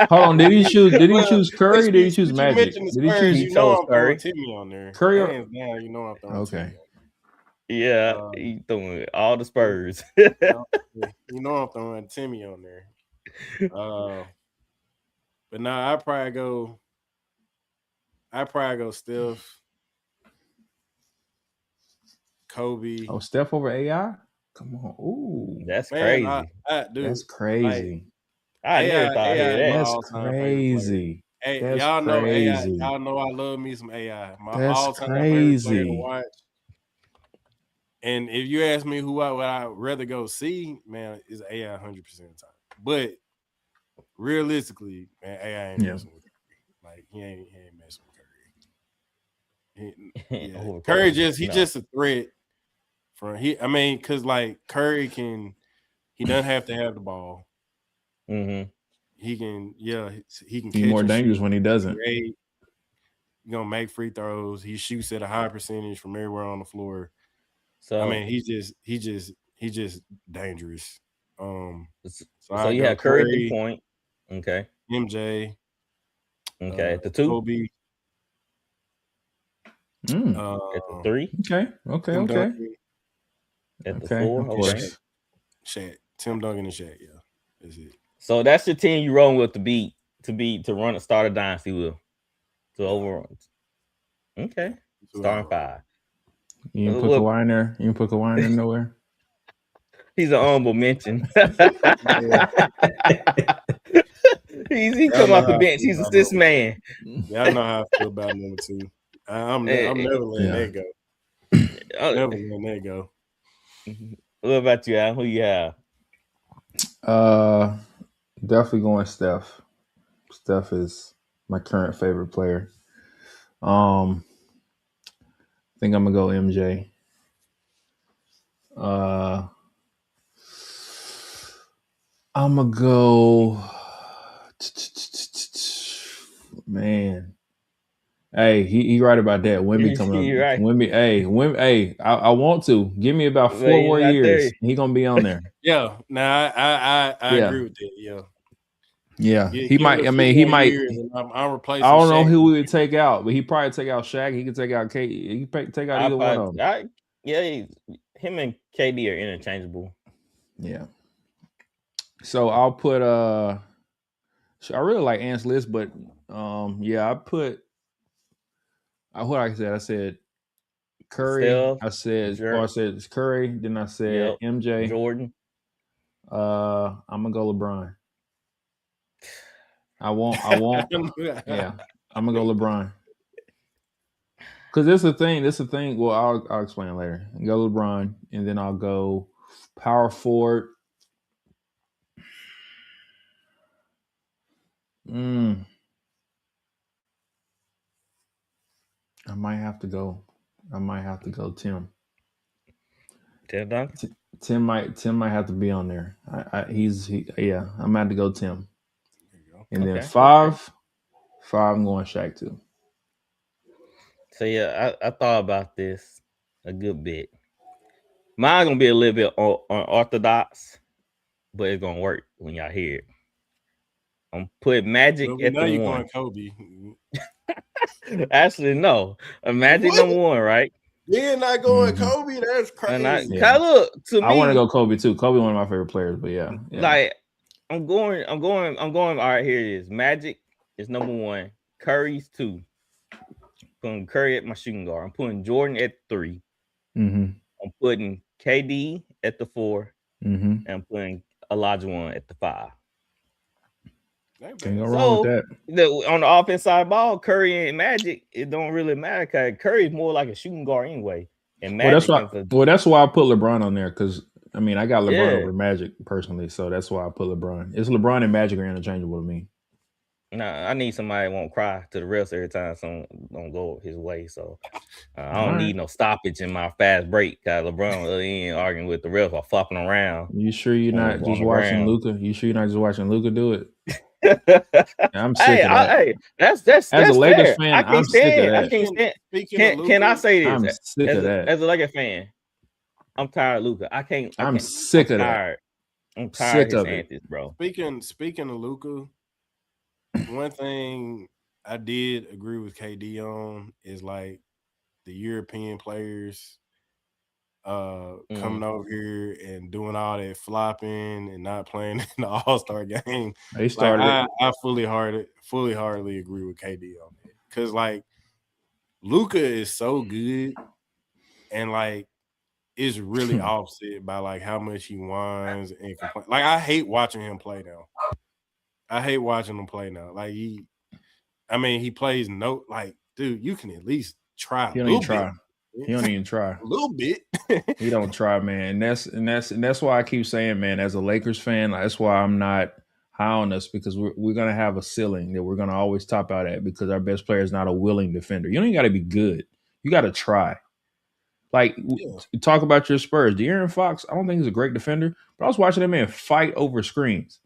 Hold on, did he choose Curry? Did he choose Magic? Did he choose Curry? Timmy on there. Curry. I'm throwing okay. Timmy. Yeah, he throwing all the Spurs. I'm throwing Timmy on there. But now I'd probably go Steph, Kobe. Oh, Steph over AI? Come on. Ooh. That's crazy. Dude, that's crazy. I never thought of that. That's crazy. Hey, that's y'all know crazy. AI. Y'all know I love me some AI. My all-time favorite player to watch. And if you ask me who would I rather go see, man, is AI 100% of the time. But realistically, man, AI ain't messing with Curry. Like he ain't messing with Curry. Curry just a threat. Because like Curry he doesn't have to have the ball. Mm-hmm. He can He's more dangerous when he doesn't. He's gonna make free throws. He shoots at a high percentage from everywhere on the floor. So I mean, he's just dangerous. So you have Curry at the point. Okay. MJ. Okay. At the 2. Kobe. At the 3. Okay. At the 4. Okay. Shaq. Tim Duncan and Shaq. Yeah. That's it. So that's your team you rolling with to start a dynasty with. To overrun. Okay. Starting 5. You didn't put Kawhi in there? You didn't put Kawhi in there nowhere? He's an honorable mention. He come off the bench. He's a assist man. Yeah, I know how I feel about number 2. I'm never letting that go. Never letting that go. What about you, Al? Who you have? Definitely going Steph. Steph is my current favorite player. I think I'm gonna go MJ. I'm gonna go. Man, hey, he right about that. Wemby coming up. Right. Wemby. I want to give me about 4 more years. He gonna be on there. Yeah, I agree with that. Yeah. Yeah, he might. I mean, he might. I'm replacing. I don't know Shaq. who we would take out, but he probably take out Shaq. He could take out KD. He could take out either one of them. Him and KD are interchangeable. Yeah. So I'll put. I really like Ant's list, but I put. What I said Curry. Steph, I said Curry. Then I said MJ, Jordan. I'm gonna go LeBron. I won't. Yeah, I'm gonna go LeBron. Because this is the thing. Well, I'll explain later. Go LeBron, and then I'll go power forward. I might have to go Tim. Tim Duncan. Tim might have to be on there. Yeah. I'm gonna have to go Tim. And then five, I'm going Shaq too. So yeah, I thought about this a good bit. Mine's gonna be a little bit unorthodox, but it's gonna work when y'all hear it. I'm putting Magic at the one. Going Kobe. Actually, no. Magic number one, right? You're not going Kobe. That's crazy. Look, to me, I want to go Kobe too. Kobe, one of my favorite players, but yeah. Like I'm going. All right, here it is. Magic is number one. Curry's two. Putting Curry at my shooting guard. I'm putting Jordan at 3. I'm putting KD at the 4. And I'm putting Olajuwon at the 5. Can't go wrong with that. On the offense side of the ball, Curry and Magic, it don't really matter because Curry's more like a shooting guard anyway. And Magic that's why I put LeBron on there, because I mean I got LeBron over Magic personally, so that's why I put LeBron. It's LeBron and Magic are interchangeable to me. Nah, I need somebody that won't cry to the refs every time someone don't go his way. So I don't need no stoppage in my fast break. Because LeBron on the other end arguing with the refs or flopping around. You sure you're not just watching Luka? You sure you're not just watching Luka do it? I'm sick of that. Hey, that's as a Lakers fair. fan, I'm sick of that. I can't stand. Can I say this? I'm sick of that. As a Lakers fan, I'm tired of Luka. I'm sick of that. I'm tired of his antics, bro. Speaking of Luka, one thing I did agree with KD on is like the European players coming over here and doing all that flopping and not playing in the All-Star game. They started. I fully heartedly agree with KD on it, because like Luka is so good, and like it's really offset by like how much he whines and complains. Like I hate watching him play now. Like he plays like, dude, you can at least try. He don't even try. He don't even try. A little bit. He don't try, man. And that's why I keep saying, man, as a Lakers fan, that's why I'm not high on us, because we're gonna have a ceiling that we're gonna always top out at, because our best player is not a willing defender. You don't even got to be good. You got to try. Like, talk about your Spurs. De'Aaron Fox, I don't think he's a great defender, but I was watching that man fight over screens.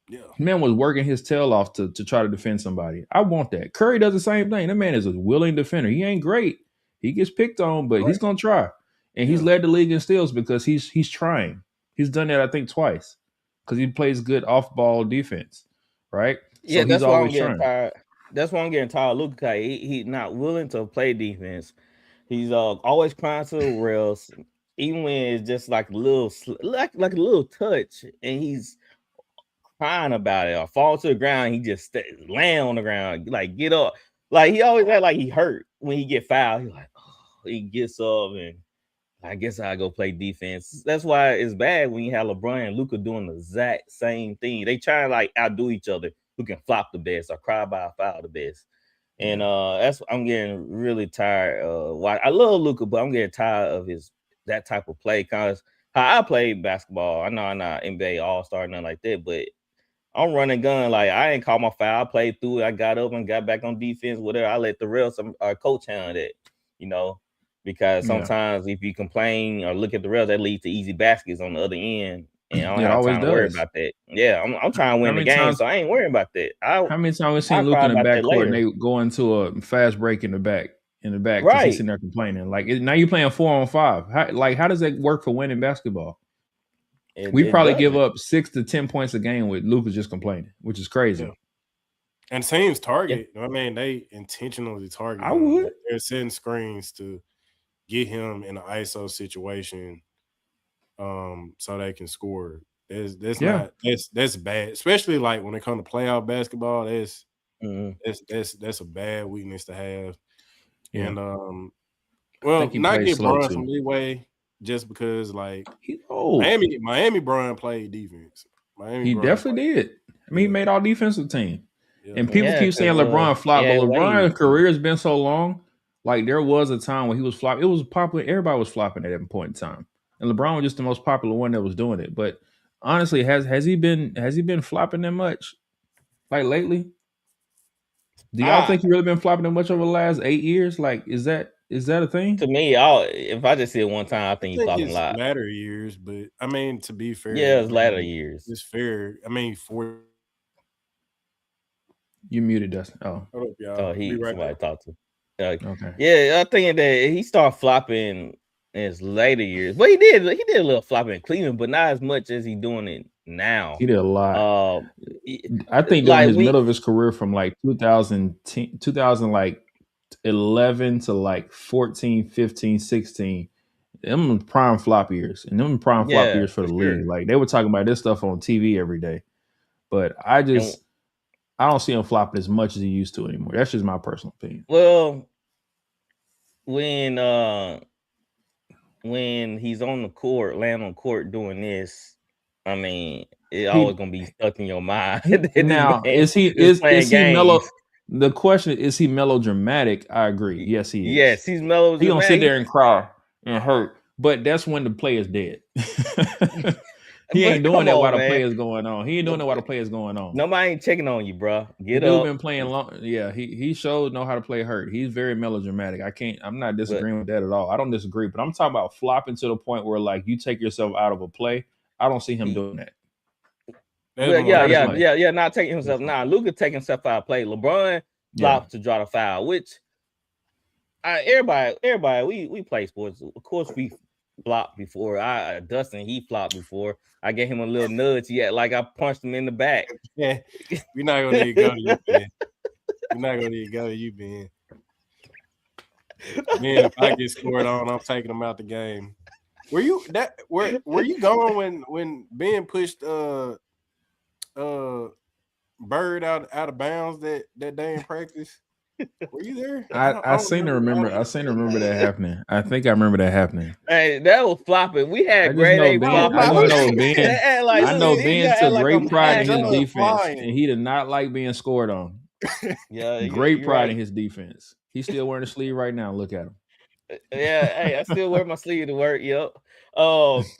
Yeah, man was working his tail off to try to defend somebody. I want that. Curry does the same thing. That man is a willing defender. He ain't great. He gets picked on, but he's gonna try. And he's led the league in steals because he's trying. He's done that, I think, twice, because he plays good off-ball defense, right? Yeah, so that's why I'm getting tired. That's why I'm getting tired of Luka. He's not willing to play defense. He's always crying to the rails, even when it's just like a little like a little touch, and he's crying about it or fall to the ground. He just land on the ground, like get up. Like he always act like he hurt when he get fouled. He's like, he gets up and I guess I go play defense. That's why it's bad when you have LeBron and Luka doing the exact same thing. They try to like outdo each other, who can flop the best or cry by a foul the best. And that's I'm getting really tired. I love Luka, but I'm getting tired of that type of play. Cause how I play basketball, I know I'm not NBA All-Star, nothing like that, but I'm running gun. Like I ain't call my foul. I played through it. I got up and got back on defense. Whatever. I let the refs or coach handle that. Because sometimes if you complain or look at the refs, that leads to easy baskets on the other end. And I don't have time to worry about that. Yeah, I'm trying to win the game, so I ain't worrying about that. How many times we've seen Luka in the backcourt and they go into a fast break in the back, right? He's sitting there complaining. Like now you're playing 4-on-5. How does that work for winning basketball? We probably give up 6 to 10 points a game with Luka just complaining, which is crazy. Yeah. And teams target. I mean, they intentionally target. I would. They're setting screens to get him in an ISO situation, so they can score. That's bad, especially like when it comes to playoff basketball. That's a bad weakness to have. Yeah. And not give Bron some leeway just because like Miami Bron played defense. He definitely did. I mean, he made all defensive team. And people keep saying LeBron flopped, but LeBron's career has been so long. Like there was a time when he was flopping. It was popular. Everybody was flopping at that point in time, and LeBron was just the most popular one that was doing it. But honestly, has he been flopping that much? Like lately? Do y'all think he really been flopping that much over the last 8 years? Like, is that a thing? To me, if I just see it one time, I think he's flopping a lot. Latter years, but I mean, to be fair, it's latter years. It's fair. I mean, You muted Dustin. Oh, hold up, y'all. He right somebody talked to. Okay. Yeah, I think that he started flopping in his later years. But he did a little flopping in Cleveland, but not as much as he's doing it now. He did a lot. I think during his middle of his career from like 2011 to like 14, 15, 16, them prime flop years. And them prime flop years for the league. Like they were talking about this stuff on TV every day. But I don't see him flopping as much as he used to anymore. That's just my personal opinion. Well, when he's on the court, laying on court doing this, I mean, it's always gonna be stuck in your mind. Now, is he mellow? The question is he melodramatic? I agree. Yes, he is. Yes, he's melodramatic. He don't sit there and cry and hurt, but that's when the play is dead. He ain't doing that while the play is going on. He ain't doing that while the play is going on. Nobody ain't checking on you, bro. Get up. Been playing long. Yeah, he showed know how to play hurt. He's very melodramatic. I'm not disagreeing with that at all. I don't disagree, but I'm talking about flopping to the point where like you take yourself out of a play. I don't see him doing that. Yeah, not taking himself. Luka taking himself out of play. LeBron flopped to draw the foul, which everybody we play sports. Of course, we flopped before. Dustin, he flopped before. I gave him a little nudge. He had like I punched him in the back. Yeah, we're not gonna need to go to you, Ben. We're not gonna need to go to you, Ben. Man, if I get scored on, I'm taking him out the game. Were you going when Ben pushed Bird out of bounds that day in practice? Were you there? I seem to remember that happening. I think I remember that happening. Hey, that was flopping. We had grade A flopping. I know Ben took great pride in his defense, and he did not like being scored on. Yeah, great pride in his defense. He's still wearing a sleeve right now. Look at him. Yeah, hey, I still wear my sleeve to work. Yep.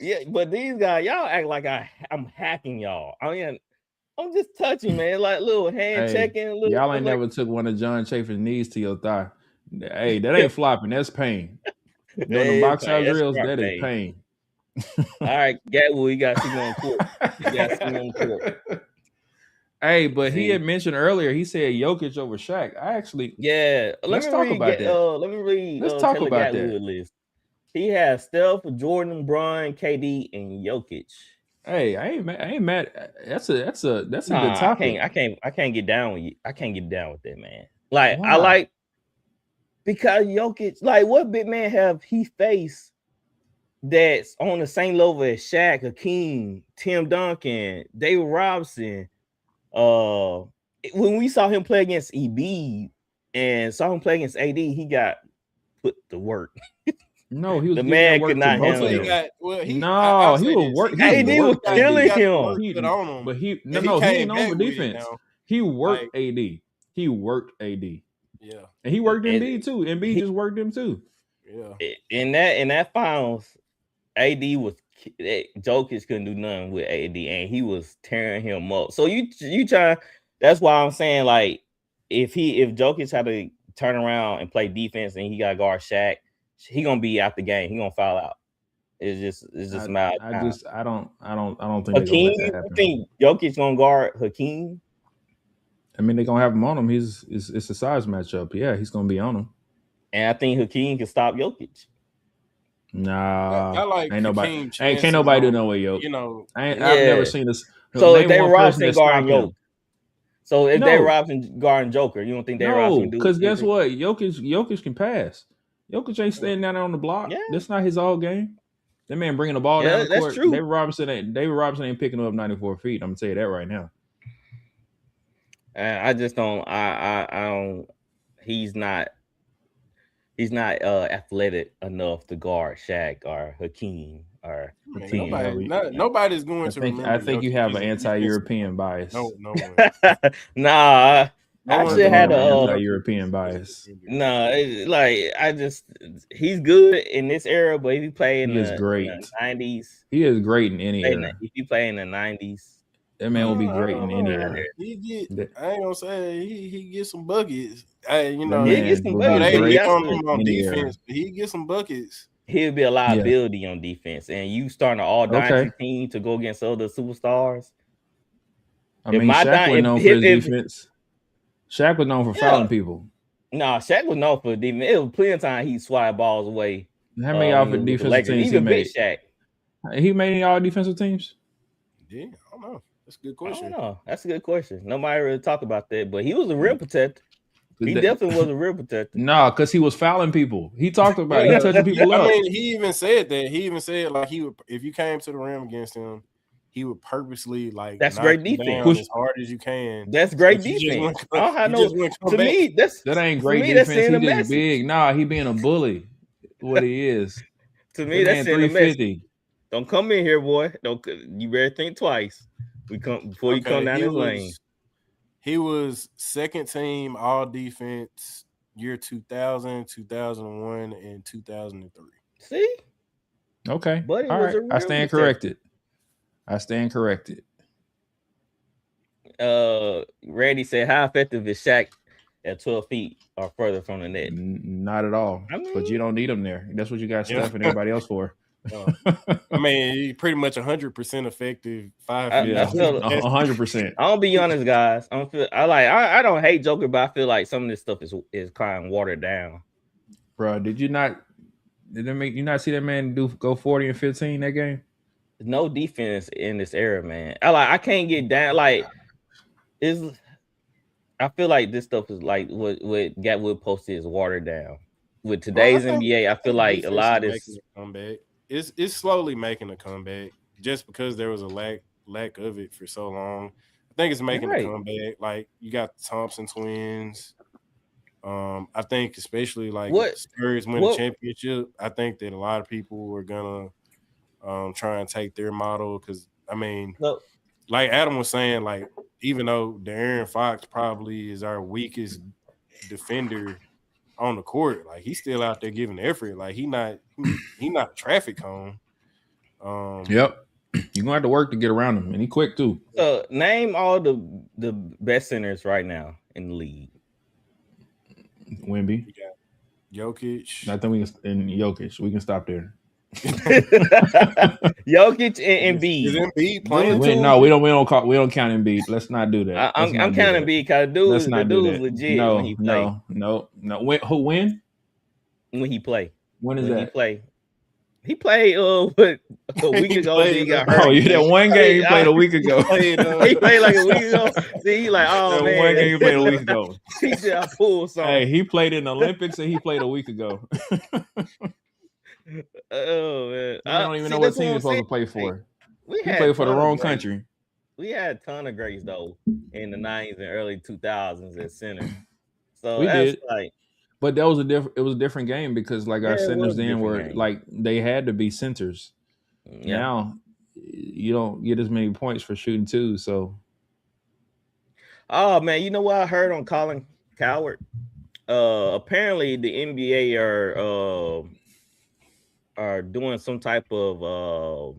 Yeah, but these guys, y'all act like I'm hacking y'all. I mean, I'm just touching, man, like little hand checking. Y'all ain't never took one of John Chafer's knees to your thigh. Hey, that ain't flopping. That's pain. Doing the box out drills, that is pain. All right, Gatwood, you got to see me on court. You got to see me on court. Hey, but he had mentioned earlier, he said Jokic over Shaq. Let's talk about that. Let me read. Let's talk about that list. He has Steph, Jordan, Bron, KD, and Jokic. Hey, I ain't mad. That's a good topic. I can't get down with you. I can't get down with that, man. Like I like because Jokic, like what big man have he faced that's on the same level as Shaq, Hakeem, Tim Duncan, David Robinson. When we saw him play against EB and saw him play against AD, he got put to work. No, he was the man could not handle him. He was working. AD was killing him. But he ain't on for defense. He worked AD. He worked AD. Yeah, and he worked Embiid too. Embiid just worked him too. Yeah. In that finals, AD was Jokic couldn't do nothing with AD, and he was tearing him up. So you try. That's why I'm saying like if Jokic had to turn around and play defense and he got to guard Shaq, he gonna be out the game. He gonna foul out. It's just mad. I don't think Hakeem. You think Jokic gonna guard Hakeem? I mean, they're gonna have him on him. It's a size matchup. Yeah, he's gonna be on him. And I think Hakeem can stop Jokic. Nah, I like ain't nobody. Can't nobody do no way, Jokic. You know, I've never seen this. So if David Robinson guarding Jokic. So if David Robinson guarding Joker, you don't think David Robinson can do it? Because guess what? Jokic can pass. Jokic ain't standing down there on the block. Yeah. That's not his all game. That man bringing the ball down the court. True. David Robinson ain't picking up 94 feet. I'm gonna tell you that right now. I just don't. I don't. He's not athletic enough to guard Shaq or Hakeem. All right. Nobody's going to remember. I think you have an anti-European bias. No one. Nah, No I one should have an a anti-European bias. No, he's good in this era, but if you play in He is the great. 90s, He is great in any era. if you play in the 90s, that man will be great in any era. I ain't gonna say he gets some buckets. He gets some buckets. They on defense, but he gets some buckets. He'll be a liability on defense, and you starting an all dynasty team to go against other superstars. I mean, Shaq was known for his defense. Shaq was known for fouling people. No, Shaq was known for defense. It was plenty of time he swatted balls away. How many offensive defensive teams he made? Shaq. He made any all defensive teams? Yeah, I don't know. That's a good question. I don't know. That's a good question. Nobody really talked about that, but he was a rim protector. He definitely was a rim protector. No, because he was fouling people. He talked about he touching people up. I mean, he even said that. He even said like he would, if you came to the rim against him, he would purposely that's great defense. Push as hard as you can. That's great defense. To me, that ain't great defense. He just big. Nah, he being a bully. What he is. To me, that's in the message. Don't come in here, boy. You better think twice. Before you come down this lane. He was second team all defense year 2000, 2001, and 2003. See? Okay. All right. I stand corrected. Randy said, how effective is Shaq at 12 feet or further from the net? Not at all. But you don't need him there. That's what you got Steph and everybody else for. I mean, he's pretty much 100% effective. 100%. I'll be honest, guys. I don't hate Joker, but I feel like some of this stuff is kind of watered down. Bro, did you not see that man go 40 and 15 that game? No defense in this era, man. I can't get down. I feel like this stuff is like what Gatwood posted is watered down. With today's NBA, I feel like a lot of this comeback. It's slowly making a comeback just because there was a lack of it for so long. I think it's making a comeback. Like you got the Thompson twins. I think especially like Spurs win a championship. I think that a lot of people were gonna try and take their model because I mean, like Adam was saying, like even though De'Aaron Fox probably is our weakest defender on the court, like he's still out there giving effort. Like he not a traffic cone. Yep, you're gonna have to work to get around him, and he quick too. So name all the best centers right now in the league. Wemby, we got Jokic. I think Jokic. We can stop there. Jokic and Embiid. Is Embiid playing? No, we don't count Embiid. Let's not do that. I'm counting Embiid because dude's legit. No, when he play. No. Who win? When he play? When is that? He play. He played a week ago. He got hurt. Oh, yeah, that one game he played a week ago. He played like a week ago. Then he like, oh man, one game he played a week ago. He said I pulled something. Hey, he played in the Olympics and he played a week ago. Oh man, I don't even know what team he's supposed to play for. He played for the wrong country. We had a ton of greats though in the 90s and early 2000s at center. So we did. Like, but that was it was a different game because like our centers then were like they had to be centers. Yeah. Now you don't get as many points for shooting two. So, oh man, you know what I heard on Colin Cowherd? Apparently the NBA are doing some type of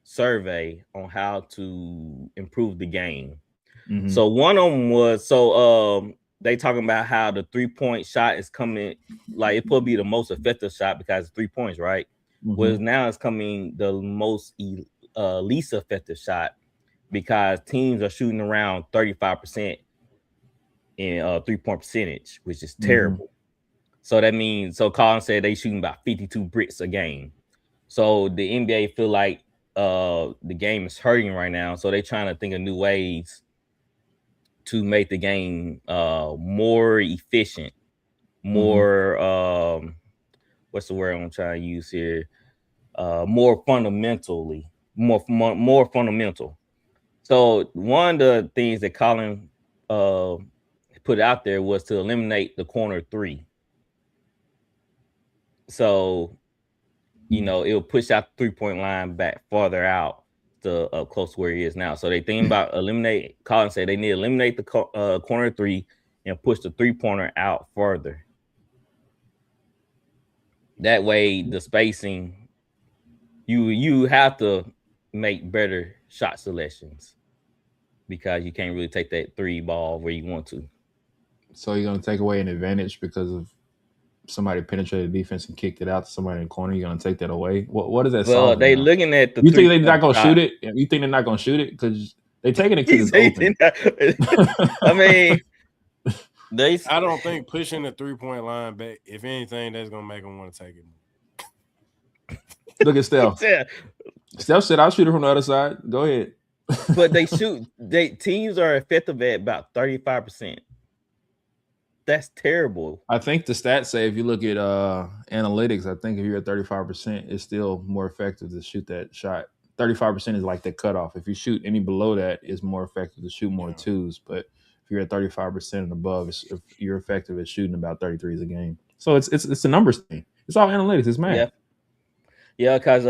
survey on how to improve the game. Mm-hmm. So one of them was they talking about how the 3-point shot is coming, like it could be the most effective shot because it's 3 points, right? Mm-hmm. Whereas now it's coming the most least effective shot because teams are shooting around 35% in 3-point percentage, which is terrible. Mm-hmm. So that means, Colin said they shooting about 52 bricks a game. So the NBA feel like the game is hurting right now. So they're trying to think of new ways to make the game more efficient, more what's the word I'm trying to use here? More fundamental. So one of the things that Colin put out there was to eliminate the corner three. So it'll push out the 3-point line back farther out to close to where he is now. So they think about Colin said they need to eliminate the corner three and push the 3-pointer out further. That way, the spacing, you have to make better shot selections because you can't really take that 3 ball where you want to. So you're going to take away an advantage because of somebody penetrated the defense and kicked it out to somebody in the corner. You're going to take that away. What is that? Well, they looking at the. You think they're not going to shoot it? You think they're not going to shoot it because they're taking it because it's open? I mean, I don't think pushing the 3-point line back. If anything, that's going to make them want to take it. Look at Steph. Steph said, "I'll shoot it from the other side." Go ahead. But they shoot. Teams are effective at about 35%. That's terrible. I think the stats say if you look at analytics, I think if you're at 35%, it's still more effective to shoot that shot. 35% is like the cutoff. If you shoot any below that, it's more effective to shoot more twos. But if you're at 35% and above, if you're effective at shooting about 33s a game. So it's a numbers thing. It's all analytics. It's math. Yeah, because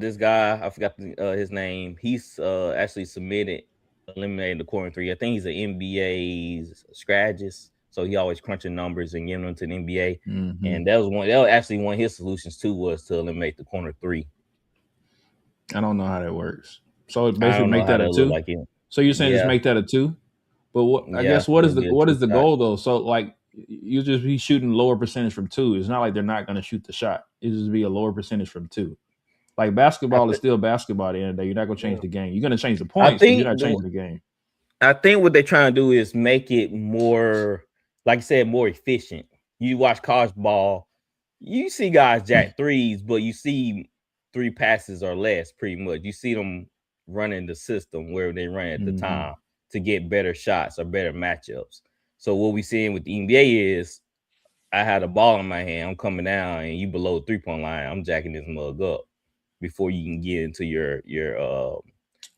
this guy, I forgot his name. He's actually submitted eliminating the corner three. I think he's an NBA strategist, so he always crunching numbers and giving them to the NBA. Mm-hmm. And that was actually one of his solutions too, was to eliminate the corner three. I don't know how that works. So it basically make that a 2. So you're saying just make that a 2? But what I guess what is the goal though? So like you just be shooting lower percentage from 2. It's not like they're not going to shoot the shot. It just be a lower percentage from 2. Like basketball is still basketball at the end of the day. You're not going to change the game. You're going to change the points, but you're not changing the game. I think what they're trying to do is make it more, like I said, more efficient. You watch college ball, you see guys jack threes, but you see 3 passes or less pretty much. You see them running the system where they run at the time to get better shots or better matchups. So what we seeing with the NBA is I had a ball in my hand, I'm coming down, and you below the 3-point line, I'm jacking this mug up before you can get into your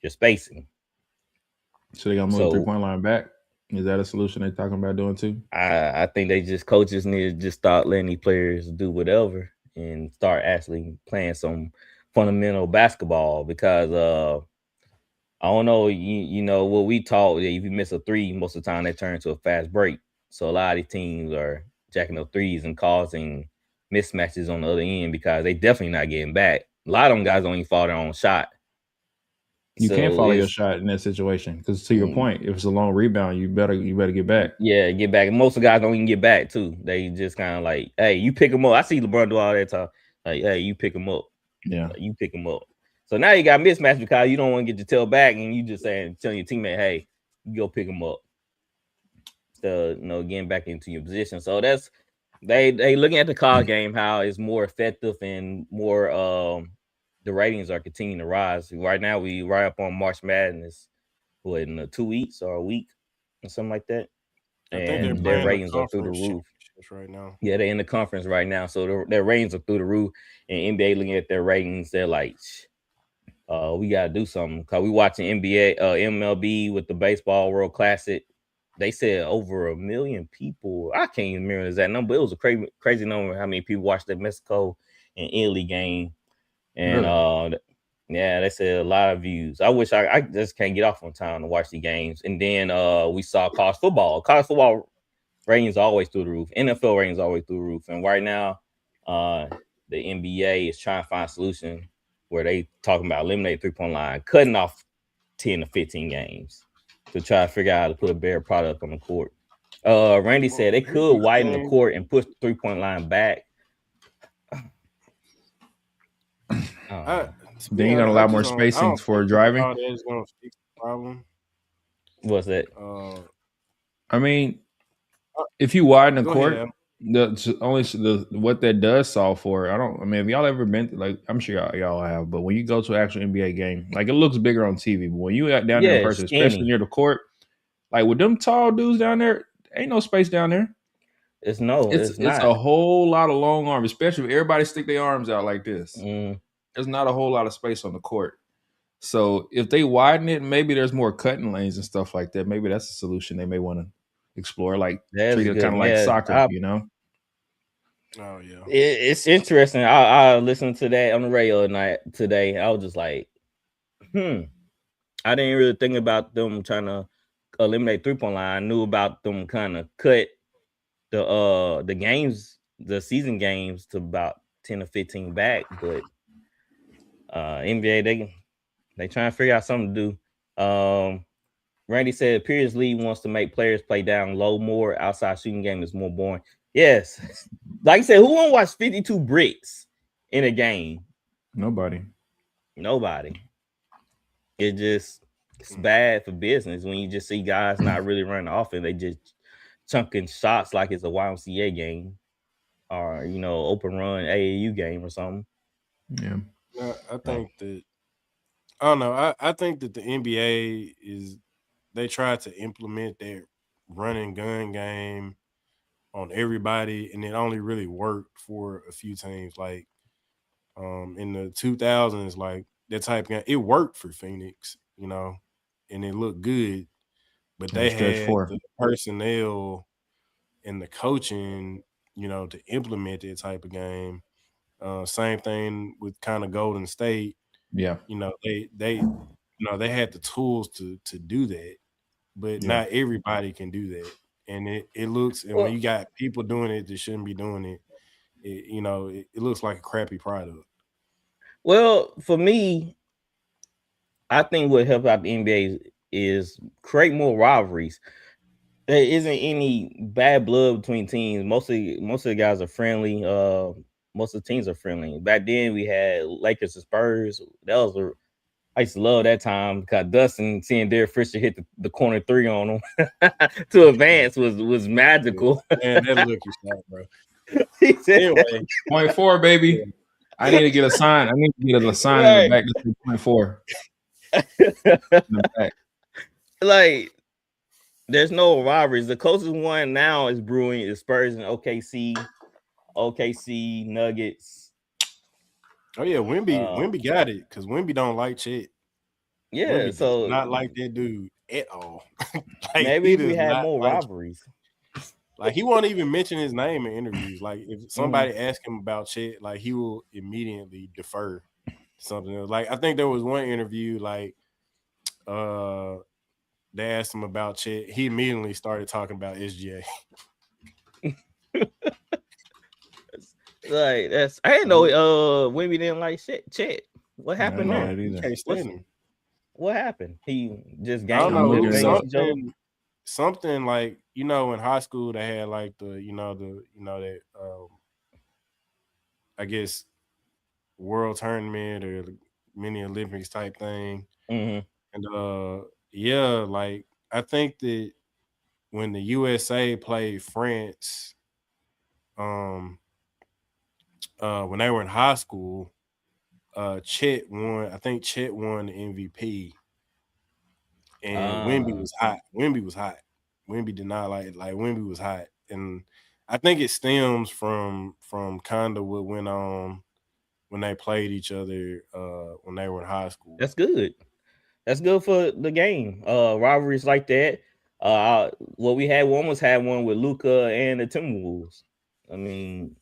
spacing. So they got to move the 3-point line back. Is that a solution they're talking about doing too? I think coaches need to just start letting these players do whatever and start actually playing some fundamental basketball because I don't know, you know what we taught, if you miss a 3, most of the time they turn into a fast break. So a lot of these teams are jacking up 3s and causing mismatches on the other end because they definitely not getting back. A lot of them guys don't even follow their own shot. You can't follow your shot in that situation because, to your point, if it's a long rebound, you better get back. Yeah, get back. And most of the guys don't even get back too. They just kind of like, hey, you pick them up. I see LeBron do all that time. Like, hey, you pick them up. Yeah, you pick them up. So now you got mismatch because you don't want to get your tail back, and you just telling your teammate, hey, you go pick them up. So getting back into your position. So that's they looking at the college game, how it's more effective and more the ratings are continuing to rise. Right now, we right up on March Madness, in 2 weeks or a week or something like that. And their ratings are through the roof right now. Yeah, they're in the conference right now, so their ratings are through the roof. And NBA looking at their ratings, they're like, we gotta do something because we watching NBA, MLB with the Baseball World Classic. They said over 1 million people. I can't even remember that number. It was a crazy number. How many people watched the Mexico and Italy game? And yeah, they said a lot of views. I wish I just can't get off on time to watch the games. And then we saw college football. College football ratings are always through the roof. NFL ratings are always through the roof. And right now, the NBA is trying to find a solution where they talking about eliminating 3-point line, cutting off 10 to 15 games to try to figure out how to put a better product on the court. Randy said they could widen the court and push the 3-point line back. Then you're gonna allow more spacing for driving. That's gonna fix the problem. What's that? I mean, if you widen the court, what that does solve for. If y'all ever been like, I'm sure y'all have, but when you go to an actual NBA game, like it looks bigger on TV, but when you out down there in person, especially near the court, like with them tall dudes down there, ain't no space down there. It's a whole lot of long arms, especially if everybody stick their arms out like this. There's not a whole lot of space on the court. So if they widen it, maybe there's more cutting lanes and stuff like that. Maybe that's a solution they may want to explore, like treat it kind of like soccer, Oh yeah, it's interesting. I listened to that on the radio today. I was just like, I didn't really think about them trying to eliminate 3-point line. I knew about them kind of cut the games, the season games, to about 10 or 15 back, but NBA they trying to figure out something to do. Randy said Pierce Lee wants to make players play down low more. Outside shooting game is more boring. Yes, like I said, who won't watch 52 bricks in a game? Nobody. It's bad for business when you just see guys not really running off and they just chunking shots like it's a YMCA game or open run AAU game or something. Yeah. I think that I don't know. I think that the NBA they try to implement that run and gun game on everybody, and it only really worked for a few teams. Like in the 2000s, like that type of game, it worked for Phoenix, and it looked good, but they had the personnel and the coaching, to implement that type of game. Same thing with kind of Golden State. Yeah. They had the tools to do that, but not everybody can do that. And it looks, and when you got people doing it that shouldn't be doing it, it looks like a crappy product. Well, for me, I think what helps out the NBA is create more rivalries. There isn't any bad blood between teams. Most of the guys are friendly. Most of the teams are friendly. Back then, we had Lakers and Spurs. I used to love that time because Dustin seeing Derek Fisher hit the corner three on him to advance was magical. Man, that look you shot, bro. Anyway, 0.4, baby. I need to get a sign. I need to get a sign in the back to 0.4. Like, there's no rivalries. The closest one now is brewing is Spurs and OKC, Nuggets. Oh yeah, Wemby got it because Wemby don't like Chet. Yeah, Wemby so not like that dude at all. maybe we had more rivalries. Like he won't even mention his name in interviews. Like if somebody asks him about Chet, like he will immediately defer something else. Like I think there was one interview, like they asked him about Chet. He immediately started talking about SGA. Like I didn't know Wemby didn't like Chet. What happened there? You can't stand him. What happened? He just I don't know. Something like in high school they had like that I guess world tournament or mini Olympics type thing. Mm-hmm. And like I think that when the USA played France, when they were in high school, Chet won. I think Chet won the MVP, and Wemby was hot. Wemby did not like Wemby was hot, and I think it stems from kind of what went on when they played each other when they were in high school. That's good. That's good for the game. Rivalries like that. What we had one with Luka and the Timberwolves. I mean,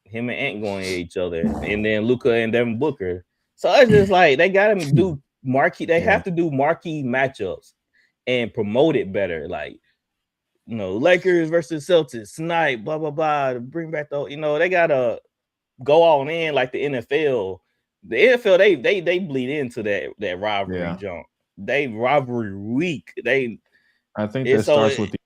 him and Ant going at each other, and then Luka and Devin Booker. So it's just like they got to do marquee. They have to do marquee matchups and promote it better. Like, Lakers versus Celtics, Snipe, blah blah blah. To bring back they gotta go all in like the NFL. The NFL they bleed into that rivalry jump. They rivalry week. I think that starts with it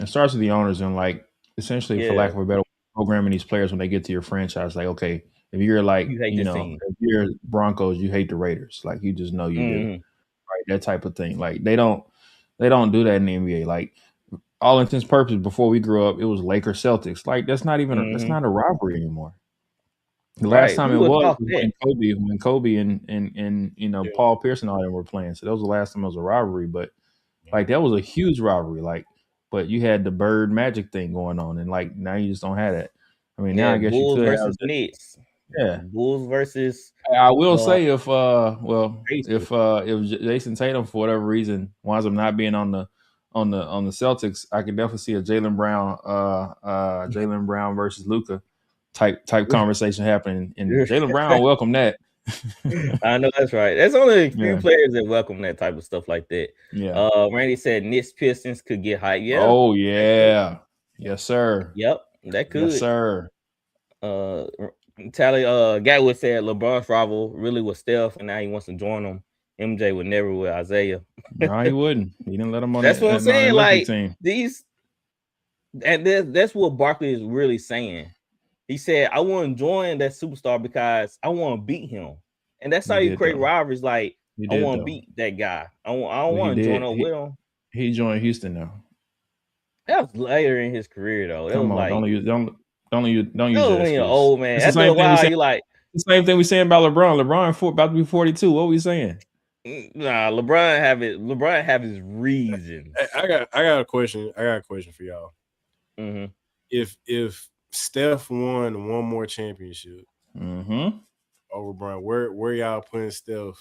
starts with the owners and like essentially for lack of a better programming these players when they get to your franchise. Like, okay, if you're like if you're Broncos, you hate the Raiders. Like you just know you do, right? That type of thing. Like they don't do that in the NBA. Like all intents and purposes, before we grew up, it was Lakers Celtics. Like that's not even that's not a rivalry anymore. The last time it was when Kobe and Paul Pierce and all them were playing. So that was the last time it was a rivalry. But like that was a huge rivalry. Like, but you had the Bird Magic thing going on, and like now you just don't have that. I mean, now I guess Bulls you could versus Nets. Yeah, Bulls versus. I will say if Jason Tatum for whatever reason winds up not being on the on the Celtics, I could definitely see a Jaylen Brown versus Luka type conversation happening, and Jaylen Brown welcome that. I know that's right. There's only a few players that welcome that type of stuff like that. Yeah. Randy said Knicks Pistons could get hype. Yeah. Oh yeah. Yes, sir. Yep, that could. Yes, sir. Gatwood said LeBron's rival really was Steph, and now he wants to join him. MJ would never with Isaiah. No, he wouldn't. He didn't let him on. That's what I'm saying. Like team. That's what Barkley is really saying. He said, "I want to join that superstar because I want to beat him," and that's how you create rivalries. Like I want to beat that guy. I don't want to join up with him. He joined Houston now. That was later in his career, though. Come on, don't use that. Old man. That's the why you like the same thing we saying about LeBron. LeBron about to be 42. What we saying? Nah, LeBron have his reasons. I got a question. I got a question for y'all. Mm-hmm. If Steph won one more championship over Bron, where y'all putting Steph?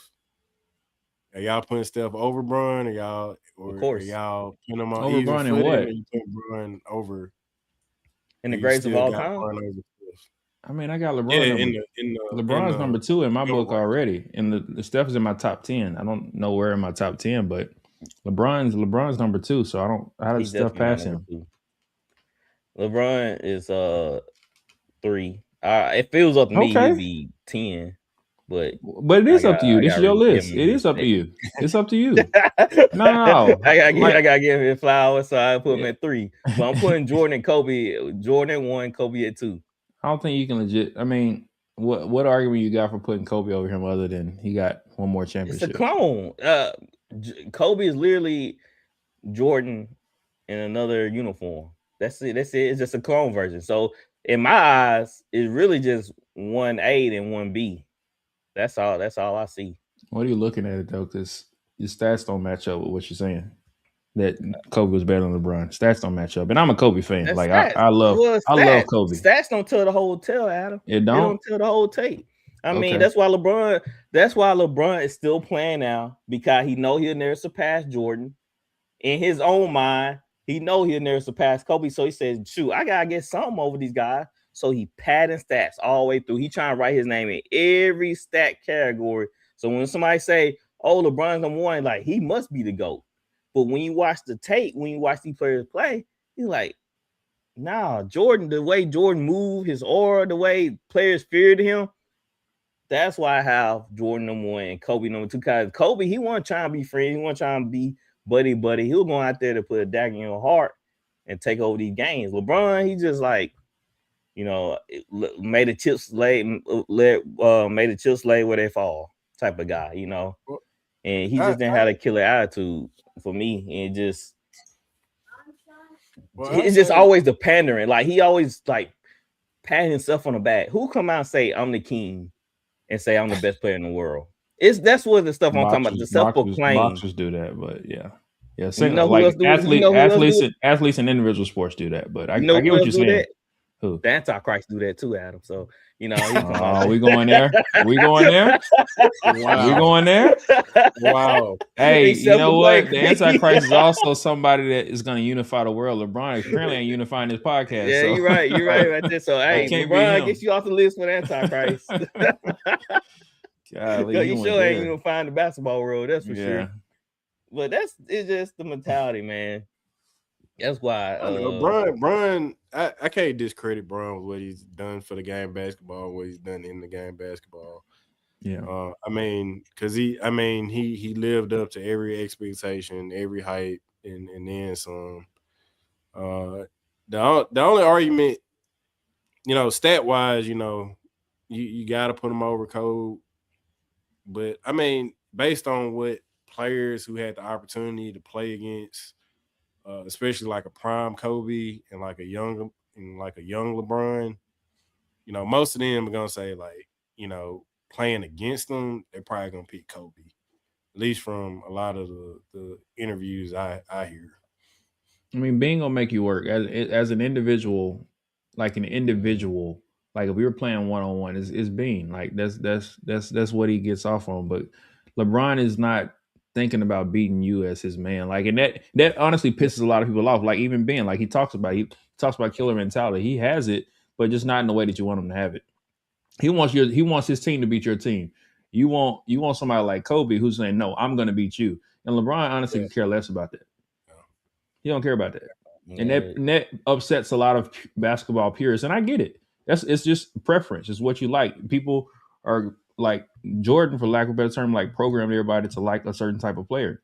Are y'all putting Steph over Bron? Of course. Are y'all putting him on over Bron and what? You put Bron over in the greats of all time? I mean, I got LeBron. LeBron's number 2 in my book already, and the Steph is in my top 10. I don't know where in my top 10, but LeBron's number 2. So I don't. How does Steph pass him? 2. LeBron is 3. It feels up to me to be 10, but it is up to you. This is your list. It is up to you. It's up to you. No. I gotta give him flowers, so I put him at 3. But I'm putting Jordan and Kobe. Jordan at 1, Kobe at 2. I don't think you can legit. I mean, what argument you got for putting Kobe over him other than he got one more championship? It's a clone. Kobe is literally Jordan in another uniform. That's it. It's just a clone version. So in my eyes, it's really just 1A and 1B. That's all I see. What are you looking at it though? Because your stats don't match up with what you're saying. That Kobe was better than LeBron. Stats don't match up, and I'm a Kobe fan. That's like I love Kobe. Stats don't tell the whole tale, Adam. It don't tell the whole tape. I mean, that's why LeBron is still playing now, because he know he'll never surpass Jordan. In his own mind, he know he'll never surpass Kobe. So he says, "Shoot, I gotta get something over these guys." So he padding stats all the way through. He trying to write his name in every stat category. So when somebody say, "Oh, LeBron's number 1," like he must be the GOAT. But when you watch the tape, when you watch these players play, you're like, nah, Jordan, the way Jordan moved, his aura, the way players feared him, that's why I have Jordan number 1 and Kobe number 2. Because Kobe, he wasn't trying to be friends. He wasn't trying to be buddy. He was going out there to put a dagger in your heart and take over these games. LeBron, he just like, made a chips lay where they fall type of guy, And he just didn't have a killer attitude for me. And just it's just always the pandering. Like he always like patting himself on the back. Who come out and say I'm the king and say I'm the best player in the world? That's what the stuff I'm talking about. The self-proclaimed boxers do that, but yeah. Athletes and individual sports do that. But I get what you're saying. Who? The Antichrist do that too, Adam. So we going there. We going there. Wow. We going there. Wow. Hey, you know what? The Antichrist is also somebody that is going to unify the world. LeBron currently ain't unifying this podcast. Yeah, so. You're right there. So hey, LeBron gets you off the list for the Antichrist. Golly, you sure ain't unifying the basketball world. That's for sure. But it's just the mentality, man. That's why Bron, I can't discredit Bron with what he's done for the game of basketball, what he's done in the game of basketball. Yeah. I mean, because he lived up to every expectation, every hype, and then some. The only argument, stat wise, you got to put him over Kobe. But I mean, based on what players who had the opportunity to play against, especially like a prime Kobe and like a young LeBron, most of them are gonna say like, playing against them, they're probably gonna pick Kobe, at least from a lot of the interviews I hear. I mean, Bean gonna make you work as an individual, like if we were playing 1-on-1, it's Bean. Like that's what he gets off on. But LeBron is not thinking about beating you as his man. Like, and that honestly pisses a lot of people off. Like, even Ben, like he talks about killer mentality. He has it, but just not in the way that you want him to have it. He wants his team to beat your team. You want somebody like Kobe who's saying, no, I'm going to beat you. And LeBron honestly could care less about that. He don't care about that. And that upsets a lot of basketball purists. And I get it. It's just preference. It's what you like. People are like Jordan, for lack of a better term, like programmed everybody to like a certain type of player.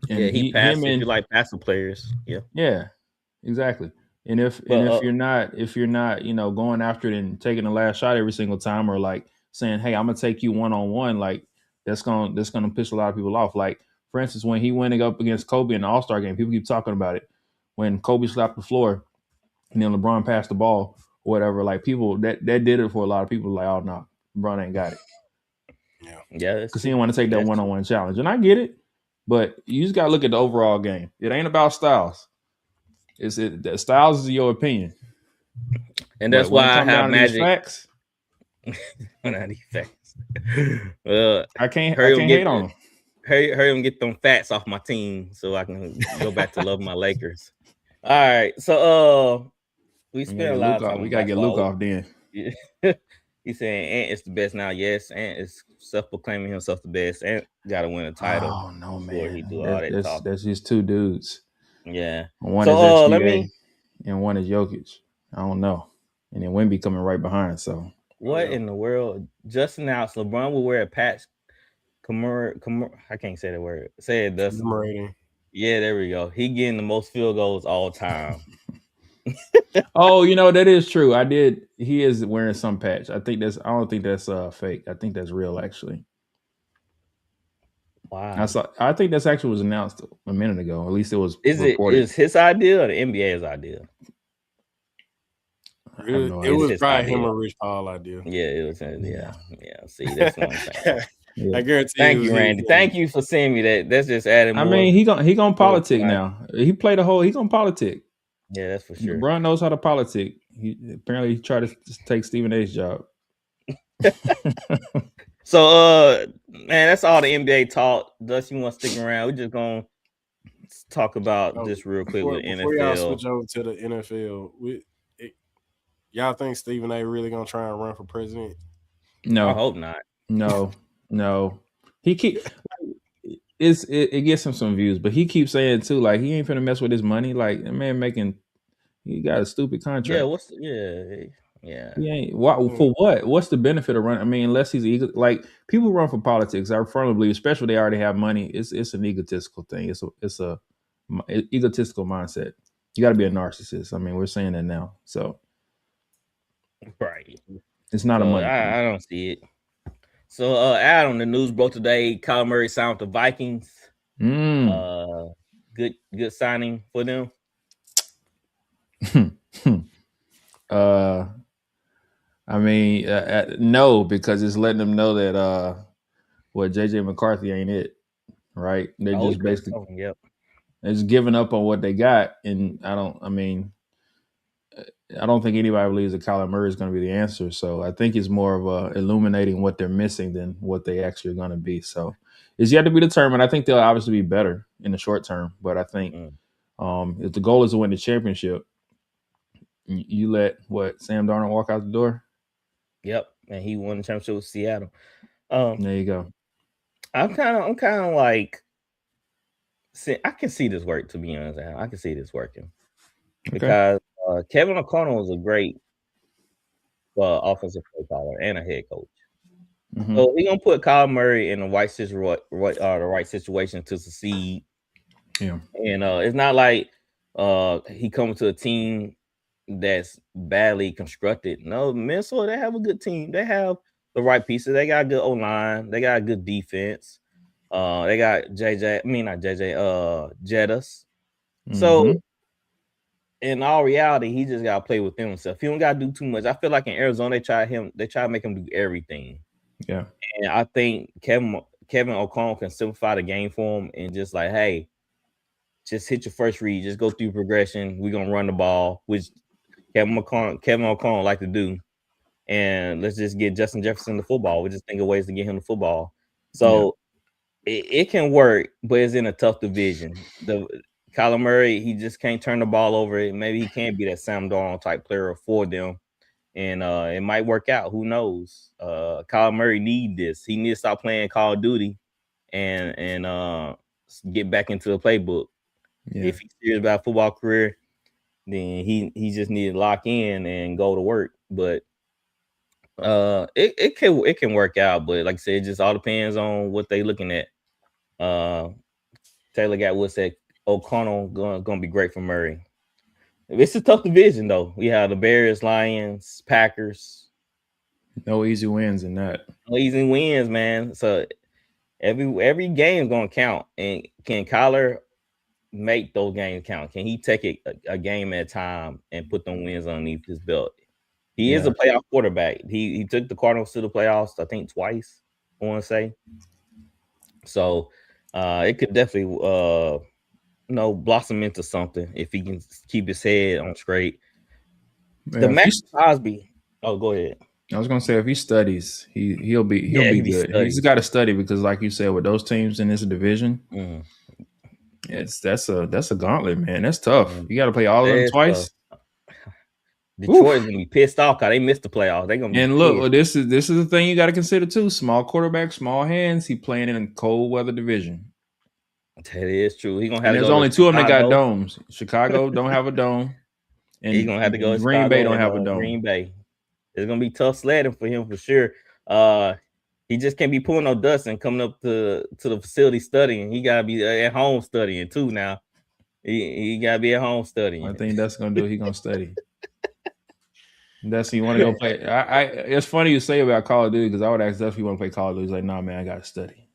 And he passed if you like passive players. Yeah, exactly. And if you're not, going after it and taking the last shot every single time, or like saying, hey, I'm gonna take you one-on-one, like that's gonna piss a lot of people off. Like, for instance, when he went up against Kobe in the All-Star game, people keep talking about it. When Kobe slapped the floor and then LeBron passed the ball or whatever, like people that did it for a lot of people, like, oh no, LeBron ain't got it. Yeah. Because he didn't want to take that one-on-one challenge. And I get it, but you just gotta look at the overall game. It ain't about styles. Styles is your opinion. And that's why I have Magic. Facts, when I need facts. Well, I can't hate on him. Hurry him get them fats off my team so I can go back to love my Lakers. All right. So we spent a lot of time. We gotta get Luke off then. He's saying Ant is the best now. Yes, Ant is self-proclaiming himself the best. Ant gotta win a title. Oh no, man. He do all that talk. That's just two dudes. Yeah. One is SGA and one is Jokic. I don't know. And then Wemby coming right behind. So what in the world? Just announced LeBron will wear a patch. I can't say the word. Say it, Dustin. Yeah, there we go. He getting the most field goals all time. Oh, that is true. He is wearing some patch. I don't think that's fake. I think that's real, actually. Wow. I think that's actually was announced a minute ago. At least it was reported. Is his idea or the NBA's idea? It was probably him or Rich Paul idea. Yeah, it was. Yeah. See, that's what I'm saying. Yeah. I guarantee. Thank you, Randy. Thank you for sending me that. That's just adding more. I mean, he gonna politic now. He played he gonna politic. Yeah, that's for sure. LeBron knows how to politic. He tried to take Stephen A's job. So, man, that's all the NBA talk. Dust, you want to stick around? We're just gonna talk about this real quick with NFL. Before y'all switch over to the NFL, y'all think Stephen A. really gonna try and run for president? No, I hope not. No. He it gets him some views, but he keeps saying too, like, he ain't finna mess with his money. Like, the man he got a stupid contract. Yeah. He ain't for what? What's the benefit of running? I mean, unless he's like, people run for politics. I firmly believe, especially if they already have money, it's an egotistical thing. It's a egotistical mindset. You got to be a narcissist. I mean, we're saying that now, so right. It's not a money. I don't see it. So, Adam, the news broke today. Kyler Murray signed with the Vikings. Good signing for them. I mean, no, because it's letting them know that JJ McCarthy ain't it, right? They're just basically they're just giving up on what they got, and I don't think anybody believes that Kyler Murray is going to be the answer. So I think it's more of illuminating what they're missing than what they actually are going to be. So it's yet to be determined. I think they'll obviously be better in the short term, but I think if the goal is to win the championship, you let Sam Darnold walk out the door. Yep, and he won the championship with Seattle. There you go. I'm kind of like, I can see this work. To be honest, I can see this working because Kevin O'Connell was a great offensive play caller and a head coach. Mm-hmm. So he's gonna put Kyler Murray in the right situation to succeed. Yeah, and it's not like he comes to a team that's badly constructed. No, Minnesota, they have a good team. They have the right pieces. They got a good O-line. They got a good defense. They got Jettas. Mm-hmm. So in all reality, he just gotta play within himself. He don't gotta do too much. I feel like in Arizona, they try to make him do everything. Yeah. And I think Kevin O'Connell can simplify the game for him and just like, hey, just hit your first read, just go through progression. We're gonna run the ball, which Kevin O'Connell like to do. And let's just get Justin Jefferson the football. We just think of ways to get him the football. So it can work, but it's in a tough division. The Kyler Murray, he just can't turn the ball over. Maybe he can't be that Sam Darnold type player for them. And it might work out. Who knows? Kyler Murray need this. He needs to stop playing Call of Duty and get back into the playbook. Yeah. If he's serious about football career, then he just need to lock in and go to work. But it can work out. But like I said, it just all depends on what they looking at. Taylor Gatwood said O'Connell gonna be great for Murray. It's a tough division, though. We have the Bears, Lions, Packers. No easy wins in that. No easy wins, man. So every game is going to count. And can Kyler make those games count? Can he take a game at a time and put them wins underneath his belt? He is a playoff quarterback. He took the Cardinals to the playoffs, I think, twice, I want to say. So it could definitely blossom into something if he can keep his head on straight. Man, the Max Crosby. Oh, go ahead. I was gonna say if he studies, he'll be good. He's got to study because, like you said, with those teams in this division, that's a gauntlet, man. That's tough. You got to play all of them twice. Detroit's gonna be pissed off because they missed the playoffs. They're gonna be look, this is the thing you got to consider too. Small quarterback, small hands. He playing in a cold weather division. That is true. He gonna have. There's only two of them that got domes. Chicago don't have a dome, and he's gonna have to go. To Green Bay don't have a dome. Green Bay. It's gonna be tough sledding for him for sure. He just can't be pulling no dust and coming up to the facility studying. He gotta be at home studying too. Now he gotta be at home studying. I think that's gonna do it. He gonna study. That's you want to go play. It's funny you say about Call of Duty because I would ask Dusty if you want to play Call of Duty. He's like, nah, man, I gotta study.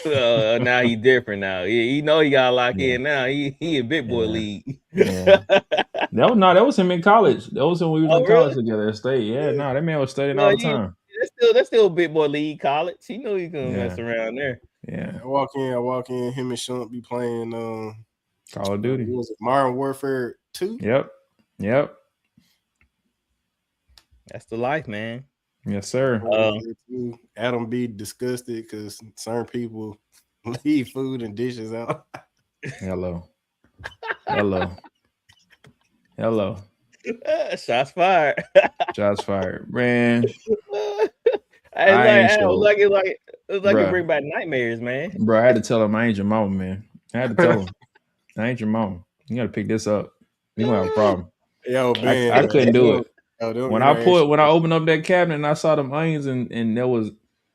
Now he's different now. He know he gotta lock in now. He a big boy league. Yeah. That was him in college. That was him when we was in college together at State. Yeah, that man was studying all the time. That's still a big boy league college. He knew he's gonna mess around there. Yeah. I walk in, him and Shump be playing Call of Duty. Was it Modern Warfare 2? Yep. That's the life, man. Yes, sir. Adam be disgusted because certain people leave food and dishes out. Hello. Shots fired. Shots fired, man. It's like it bring back nightmares, man. Bro, I had to tell him I ain't your mama, man. I had to tell him I ain't your mama. You got to pick this up. You gonna have a problem. Yo, man, I couldn't do it. When I opened up that cabinet and I saw them onions and there was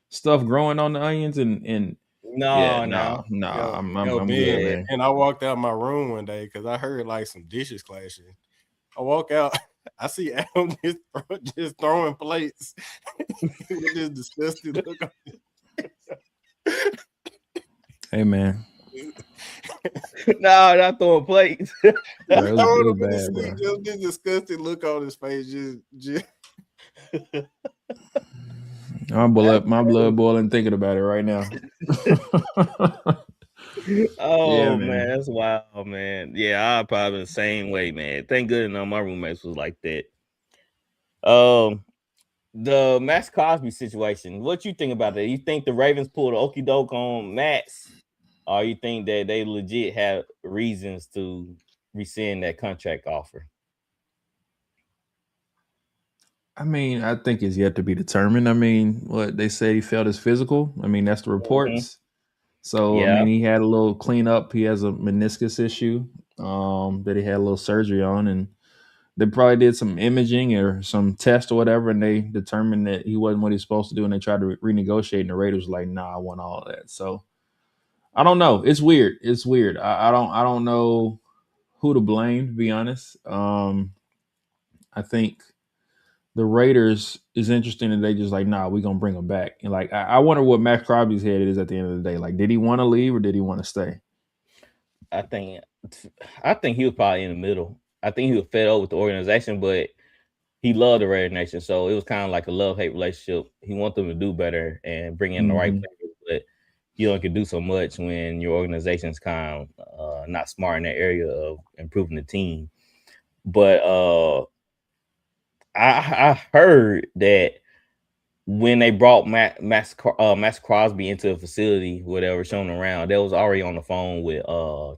stuff growing on the onions and no. I'm good, man. And I walked out my room one day because I heard like some dishes clashing. I walk out, I see Adam just throwing plates with this disgusting look on it. Hey, man. No, not throwing plates. Bro, it was bad, bro. Just this disgusting look on his face. Just... my blood boiling thinking about it right now. Man, that's wild, man. Yeah, I'd probably the same way, man. Thank goodness none of my roommates was like that. The Max Crosby situation. What you think about that? You think the Ravens pulled the okie doke on Max? Or you think that they legit have reasons to rescind that contract offer? I mean, I think it's yet to be determined. I mean, what they say he felt his physical. I mean, that's the reports. Mm-hmm. So, I mean, he had a little cleanup. He has a meniscus issue that he had a little surgery on. And they probably did some imaging or some test or whatever. And they determined that he wasn't what he's supposed to do. And they tried to renegotiate. And the Raiders were like, nah, I want all of that. So, I don't know. It's weird. I don't know who to blame, to be honest. I think the Raiders is interesting and they just like, nah, we're gonna bring him back. And like I wonder what Max Crosby's head is at the end of the day. Like, did he want to leave or did he want to stay? I think he was probably in the middle. I think he was fed up with the organization, but he loved the Raider Nation. So it was kind of like a love-hate relationship. He wanted them to do better and bring in the right players, but you only can do so much when your organization's kind of not smart in that area of improving the team. But I heard that when they brought Max Crosby into the facility, whatever, showing around, they was already on the phone with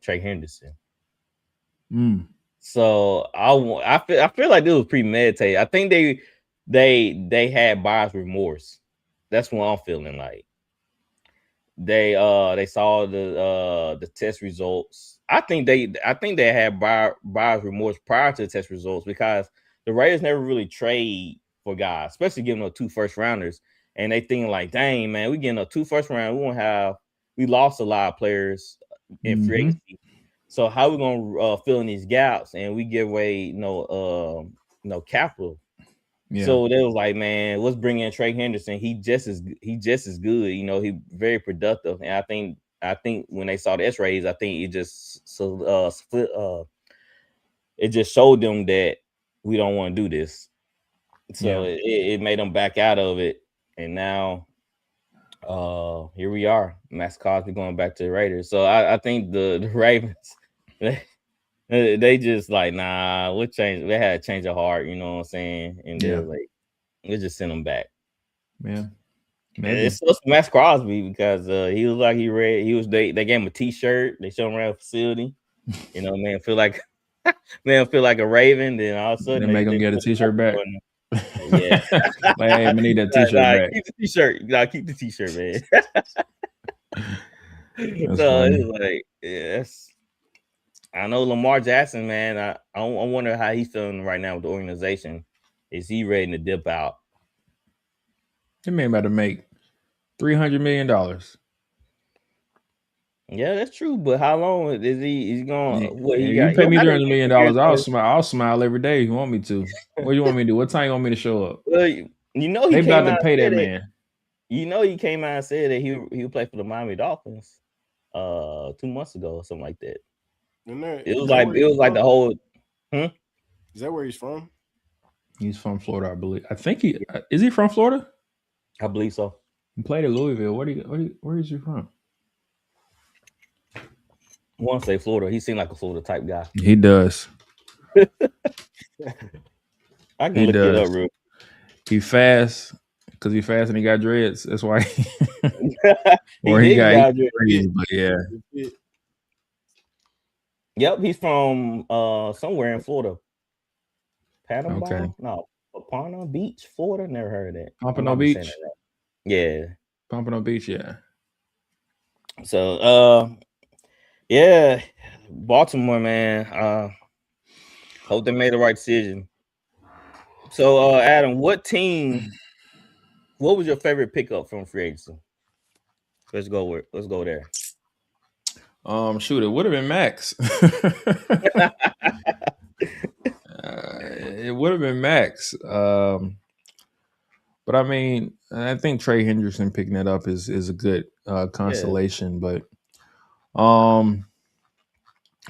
Trey Henderson. So I feel like this was premeditated. I think they had buyer's remorse. That's what I'm feeling like. They saw the test results. I think they had buyer's remorse prior to the test results because the Raiders never really trade for guys, especially giving up 2 first rounders. And they thinking like, dang man, we getting up 2 first round. We lost a lot of players in free agency. So how we gonna fill in these gaps? And we give away no capital. Yeah. So they was like, man, let's bring in Trey Henderson. He just as good. He very productive. And I think when they saw the X-rays, I think it just it just showed them that we don't want to do this. So it made them back out of it. And now here we are. Max Crosby going back to the Raiders. So I think the Ravens they just like, nah, we'll change. They had to change of heart, you know what I'm saying? And they're like, we'll just send them back. Yeah. Maybe. It's supposed to Max Crosby because he was like they gave him a t-shirt, they showed him around the facility. You know, man, feel like a Raven, then all of a sudden they make him get a t-shirt back. Yeah. Like, hey, I need that t-shirt back. Keep the t-shirt. Keep the t-shirt, man. So it's like, yes. I know Lamar Jackson, man. I wonder how he's feeling right now with the organization. Is he ready to dip out? He may about to make $300 million. Yeah, that's true. But how long is he going? You pay me $300 million, I'll smile every day if you want me to. What do you want me to do? What time you want me to show up? Well, he they about to pay that man. He came out and said that he would play for the Miami Dolphins 2 months ago or something like that. It was like the whole. Is that where he's from? He's from Florida, I believe. I think is he from Florida? I believe so. He played at Louisville. Where is he from? I want to say Florida. He seemed like a Florida type guy. He does. I can look it up real. He fast because he fast and he got dreads. That's why. He got dreads. But yeah. Yep, he's from somewhere in Florida. Panama? Okay. No, Pompano Beach, Florida. Never heard of that. Pompano Beach? Yeah. Pompano Beach, yeah. So, yeah, Baltimore, man. Hope they made the right decision. So, Adam, what was your favorite pickup from free agency? Let's go there. Shoot, it would have been Max. It would have been Max. But I mean, I think Trey Henderson picking that up is a good consolation. Yeah. But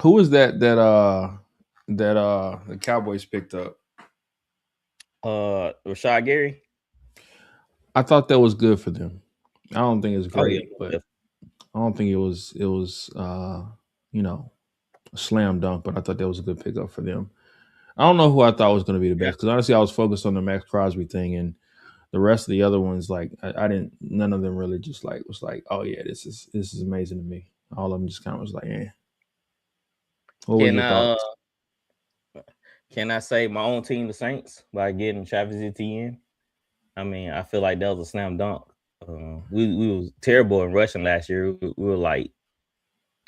who was that the Cowboys picked up? Rashad Gary. I thought that was good for them. I don't think it's great, but I don't think it was a slam dunk, but I thought that was a good pickup for them. I don't know who I thought was going to be the best because honestly, I was focused on the Max Crosby thing, and the rest of the other ones, like I didn't. None of them really just was like, oh yeah, this is amazing to me. All of them just kind of was like, yeah. What were your thoughts? Can I say my own team, the Saints, by getting Travis Etienne? I mean, I feel like that was a slam dunk. We was terrible in rushing last year. We were like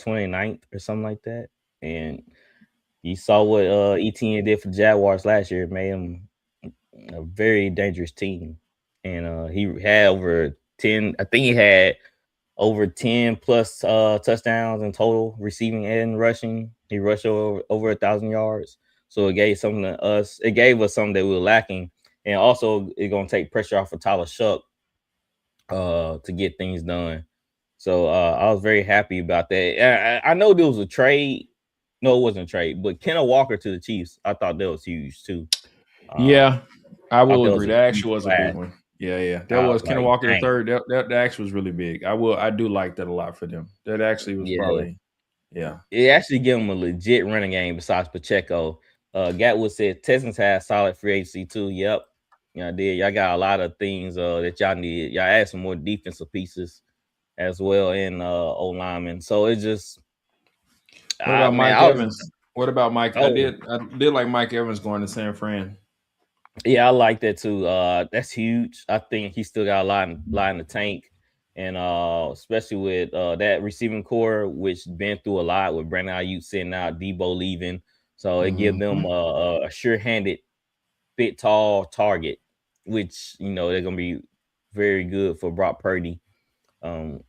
29th or something like that, and you saw what Etienne did for the Jaguars last year. It made him a very dangerous team, and he had over 10. I think he had over 10 plus touchdowns in total, receiving and rushing. He rushed over 1,000 yards, so it gave something to us. It gave us something that we were lacking, and also it's gonna take pressure off of Tyler Shuck to get things done. So I was very happy about that. I know there was a trade. No, it wasn't a trade, but Kenneth Walker to the Chiefs, I thought that was huge too. Yeah, I will agree. That actually was a big one. Yeah. That was Kenneth Walker the third. That actually was really big. I do like that a lot for them. That actually was probably, yeah. It actually gave them a legit running game besides Pacheco. Gatwood said Texans had solid free agency too. Yep. Y'all did. Y'all got a lot of things that y'all need. Y'all add some more defensive pieces as well in O linemen. So it's just. What about Mike Evans? What about Mike? I did like Mike Evans going to San Fran. Yeah, I like that too. That's huge. I think he still got a lot in the tank, and especially with that receiving core, which been through a lot with Brandon Ayuk sitting out, Debo leaving, so it gives them a sure-handed, bit tall target, which they're gonna be very good for Brock Purdy, and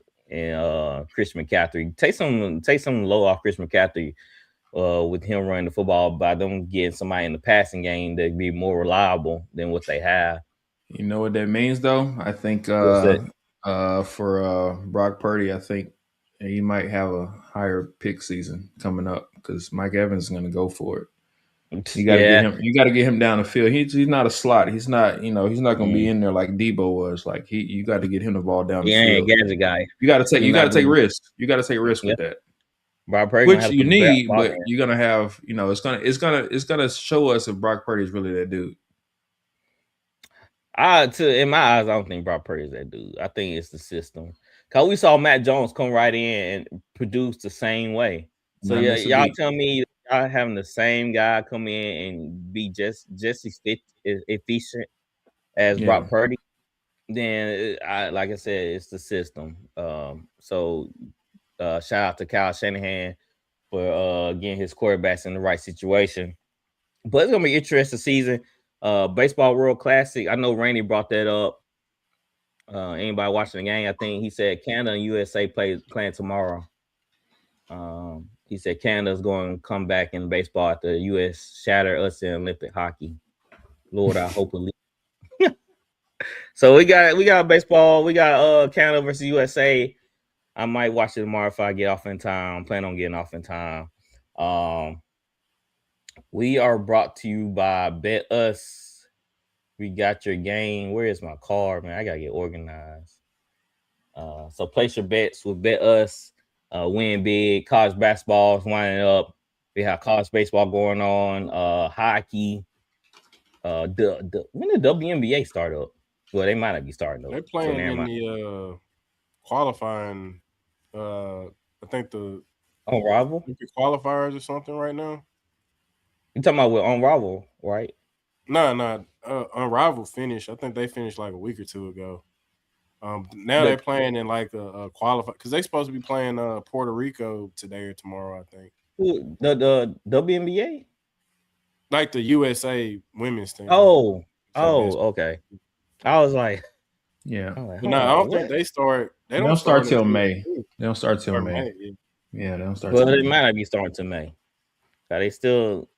Chris McCaffrey. Take some low off Chris McCaffrey. With him running the football, by them getting somebody in the passing game that be more reliable than what they have. You know what that means, though? I think for Brock Purdy, I think he might have a higher pick season coming up because Mike Evans is going to go for it. You got to get him. You got to get him down the field. He's not a slot. He's not. He's not going to be in there like Debo was. Like you got to get him the ball down the field. Yeah, gadget guy. You got to take. You got to take risks. You got to take risks with that. Which you need, but you're gonna have, it's gonna show us if Brock Purdy is really that dude. In my eyes, I don't think Brock Purdy is that dude. I think it's the system. Cause we saw Matt Jones come right in and produce the same way. So y'all tell me y'all having the same guy come in and be just efficient as Brock Purdy. Then like I said, it's the system. Shout out to Kyle Shanahan for getting his quarterbacks in the right situation. But it's gonna be an interesting season. Baseball World Classic. I know Randy brought that up. Anybody watching the game? I think he said Canada and USA playing tomorrow. He said Canada's going to come back in baseball after the US shatter us in Olympic hockey. Lord, I hope it. So we got baseball. We got Canada versus USA. I might watch it tomorrow if I get off in time. Plan on getting off in time. We are brought to you by Bet Us. We got your game. Where is my card, man? I gotta get organized. So place your bets with Bet Us. Win big. College basketball is winding up. We have college baseball going on. Hockey. When did WNBA start up? Well, they might not be starting up. They're playing in the qualifying. I think the Unravel qualifiers or something right now. You talking about with Unravel, right? No. Unravel finished. I think they finished like a week or two ago. Now they're playing in like a qualify because they're supposed to be playing Puerto Rico today or tomorrow. I think the WNBA, like the USA women's team. Oh, okay. I was like, yeah. I don't think they start. They don't start till May. They don't start till May. Yeah, they don't start. Well, they might not be starting till May. They still.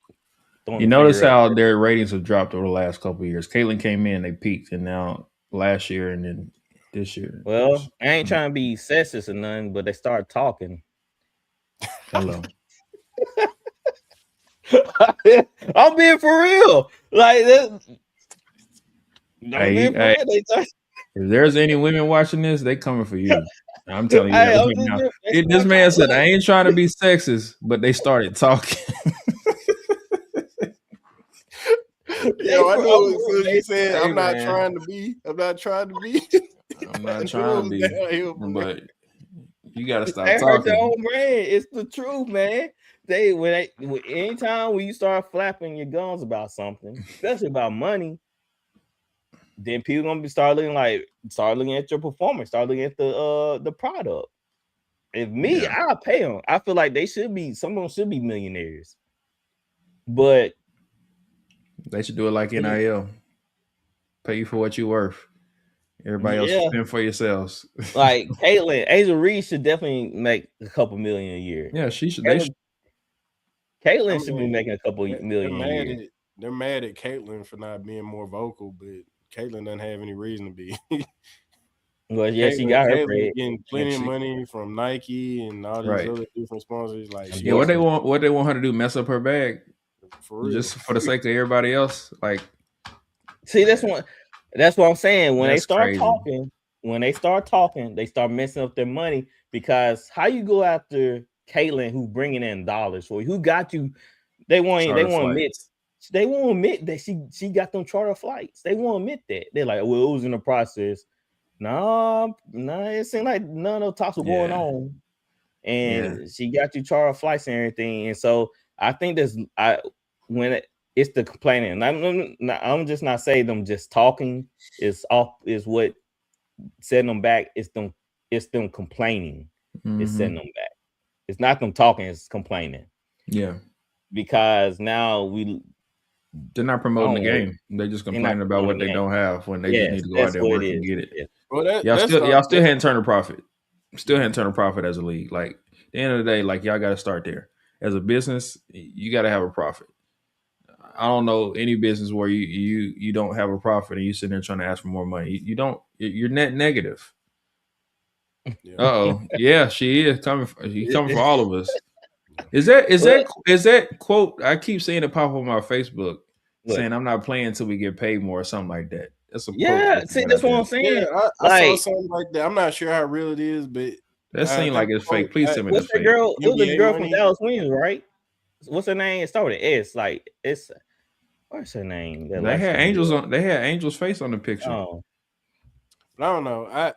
You notice how their ratings have dropped over the last couple of years. Caitlin came in, they peaked, and now last year and then this year. Well, I ain't trying to be sexist or nothing, but they start talking. Hello. I'm being for real. Like this. If there's any women watching this, they coming for you. I'm telling you. This man said, I ain't trying to be sexist, but they started talking. Yo, I know as soon as you said, I'm not trying to be. I'm not trying to be, but you got to stop talking. Hurt their own brain. It's the truth, man. Anytime when you start flapping your gums about something, especially about money, then people gonna start looking at your performance, start looking at the product. If me, I'll pay them. I feel like some of them should be millionaires, but they should do it like NIL. Pay you for what you're worth. Everybody else spend for yourselves. Like Caitlin, Angel Reese should definitely make a couple million a year. Yeah, she should. Caitlin should be making a couple million a year. They're mad at Caitlin for not being more vocal, but Caitlin doesn't have any reason to be. Well, yeah, she got her getting plenty of money from Nike and all these other different sponsors. Like, what they want her to do? Mess up her bag, for real. Just for the sake of everybody else. Like, see, that's what I'm saying. When they start talking, they start messing up their money because how you go after Caitlin, who bringing in dollars for you, who got you? They want they won't admit that she got them charter flights. They won't admit that. They're like, well, it was in the process. Nah, it seemed like none of those talks were going on. And she got you charter flights and everything. And so I think it's the complaining. I'm just not saying them just talking is what setting them back. It's them complaining. Mm-hmm. It's setting them back. It's not them talking, it's complaining. Yeah. Because now they're not promoting the game. They're just complaining about what they don't have when they just need to go out there and work and get it. Yeah. Well, y'all still hadn't turned a profit. Still hadn't turned a profit as a league. Like at the end of the day, like y'all got to start there. As a business, you got to have a profit. I don't know any business where you don't have a profit and you sitting there trying to ask for more money. You don't. You're net negative. Yeah. Yeah, she is coming. She's coming for all of us. Is that quote? I keep seeing it pop up on my Facebook saying I'm not playing until we get paid more or something like that. That's a quote. See, that's what I'm saying. Yeah, I saw something like that. I'm not sure how real it is, but that seems like it's fake. Please tell me what's it's fake. Girl? It was a girl from Dallas Wings, right? What's her name? It started with S. Like it's what's her name? They had angels on. They had Angel's face on the picture. Oh. I don't know.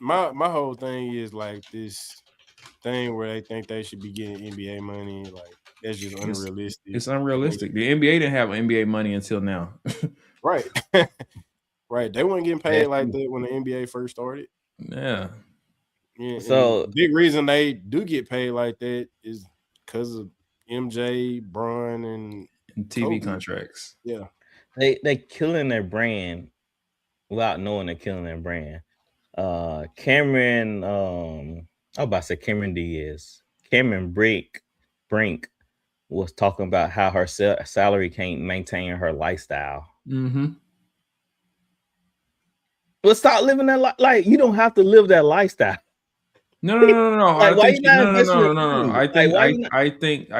My whole thing is like this thing where they think they should be getting NBA money. Like that's just unrealistic. It's unrealistic. The NBA didn't have NBA money until now. Right. Right. They weren't getting paid like that when the NBA first started. Yeah. So the big reason they do get paid like that is because of MJ, Bron, and TV Kobe. Contracts. Yeah. They killing their brand without knowing they're killing their brand. Cameron, I was about to say Cameron Diaz. Cameron Brink was talking about how her salary can't maintain her lifestyle. Mm-hmm. But stop living that like you don't have to live that lifestyle. No. Like, I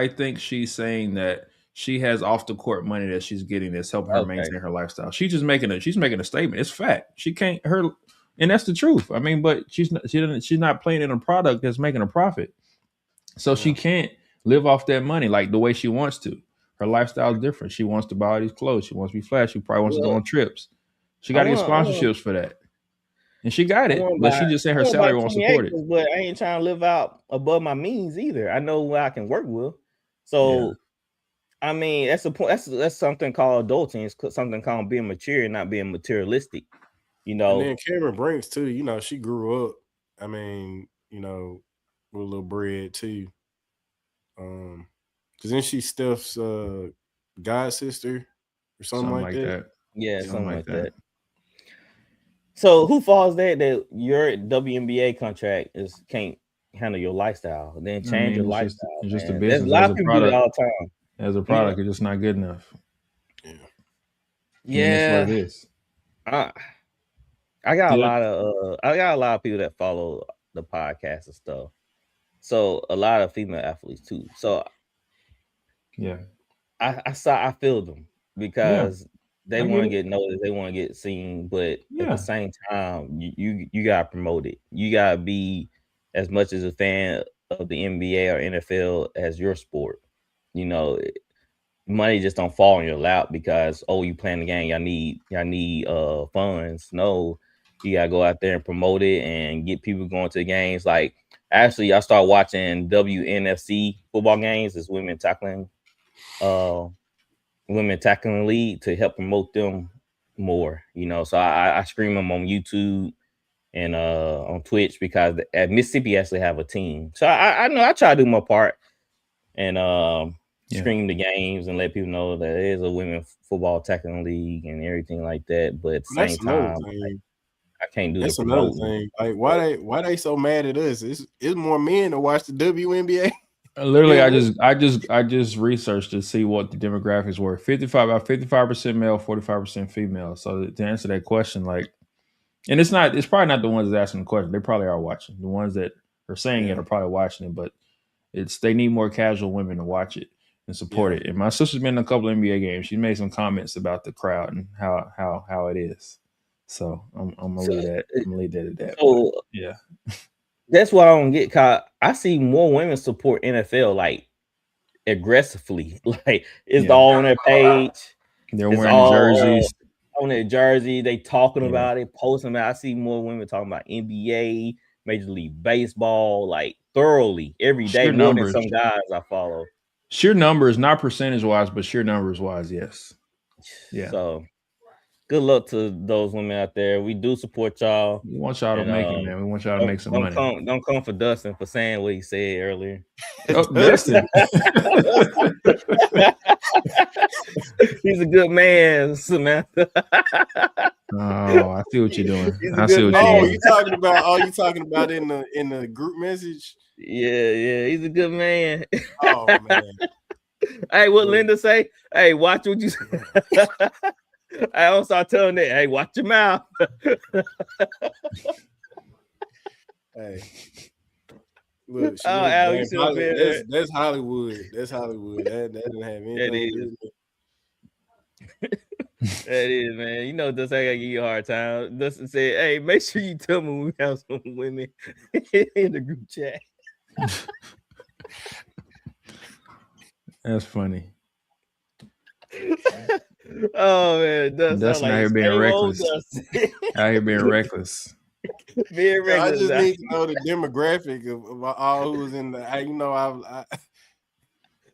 think she's saying that she has off the court money that she's getting that's helping her maintain her lifestyle. She's making a statement. It's fact. She can't and that's the truth. I mean, but she's not playing in a product that's making a profit. So she can't live off that money like the way she wants to. Her lifestyle is different. She wants to buy all these clothes. She wants to be flashy. She probably wants to go on trips. She got to get sponsorships for that. And she got it, but she just said her salary won't support it. But I ain't trying to live out above my means either. I know what I can work with. So, I mean, that's the point. That's something called adulting. It's something called being mature and not being materialistic. You know. And then Cameron Brinks too. You know, she grew up. I mean, you know, with a little bread too. Because then she Steph's god sister or something like that. Yeah, something like that. So who falls that your WNBA contract can't handle your lifestyle? Then change your lifestyle. It's just a business. There's a lot of people do it all the time. As a product, it's just not good enough. Yeah. That's what it is. I got a lot of people that follow the podcast and stuff. So a lot of female athletes too. So I feel them because they want to get noticed, they want to get seen, but at the same time, you gotta promote it. You gotta be as much as a fan of the NBA or NFL as your sport. You know, money just don't fall in your lap because you playing the game. Y'all need funds. No, you gotta go out there and promote it and get people going to the games. Like actually, I started watching WNFC football games. It's women tackling league to help promote them more, you know. So I stream them on YouTube and on Twitch because at Mississippi actually have a team. So I know I try to do my part and stream the games and let people know that there is a women football tackling league and everything like that. But at the same time, I can't do that's another thing. Like why they so mad at us? It's more men to watch the WNBA. Literally, I just researched to see what the demographics were. 55% male, 45% female. So to answer that question, like, and it's probably not the ones that asking the question. They probably are watching. The ones that are saying it are probably watching it, but they need more casual women to watch it and support it. And my sister's been in a couple of NBA games. She made some comments about the crowd and how it is. So I'm gonna leave that at that. So, that's what I don't get. Cause I see more women support NFL. Like aggressively. Like it's all on their page. They're wearing jerseys. On their jersey, they talking about it, posting about it. I see more women talking about NBA, Major League Baseball, like thoroughly every day, more than some guys I follow. Sheer numbers, not percentage wise, but sheer numbers wise, yes. Yeah. So good luck to those women out there. We do support y'all. We want y'all to make it, man. We want y'all to make some money. Don't come for Dustin for saying what he said earlier. Oh, Dustin. He's a good man, Samantha. Oh, I see what you're doing. You talking about in the group message? Yeah, he's a good man. Oh man. Hey, what Linda say? Hey, watch what you say. I don't start telling that. Hey, watch your mouth. Hey. Look, that's Hollywood. That's Hollywood. That doesn't have anything. That is, man. You know, just I gotta give you a hard time. Dustin said, "Hey, make sure you tell me when we have some women in the group chat." That's funny. Oh man, Dustin out here being reckless. Out here being reckless. I just need to know the demographic of all who was in the. You know,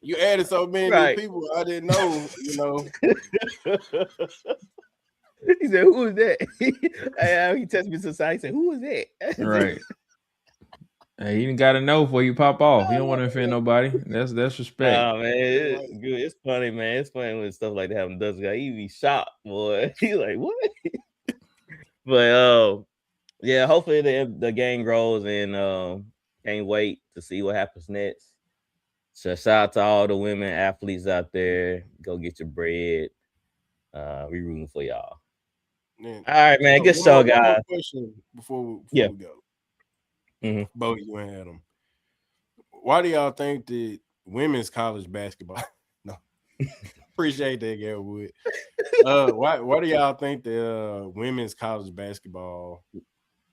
you added so many people I didn't know. You know. He said, "Who is that?" He texted me to side. He said, "Who is that?" Right. Hey, you got to know before you pop off. You don't want to offend nobody. That's respect. Oh man, it's good. It's funny, man. It's funny when stuff like that happens. Does guy he be shocked, boy. He's like, "What?" But yeah. Hopefully the game grows, and can't wait to see what happens next. So shout out to all the women athletes out there. Go get your bread. We rooting for y'all. Man. All right, man. Good show, guys. One question before we go. Mm-hmm. Both you and Adam. Why do y'all think that women's college basketball? No, appreciate that, Garwood. Why do y'all think that women's college basketball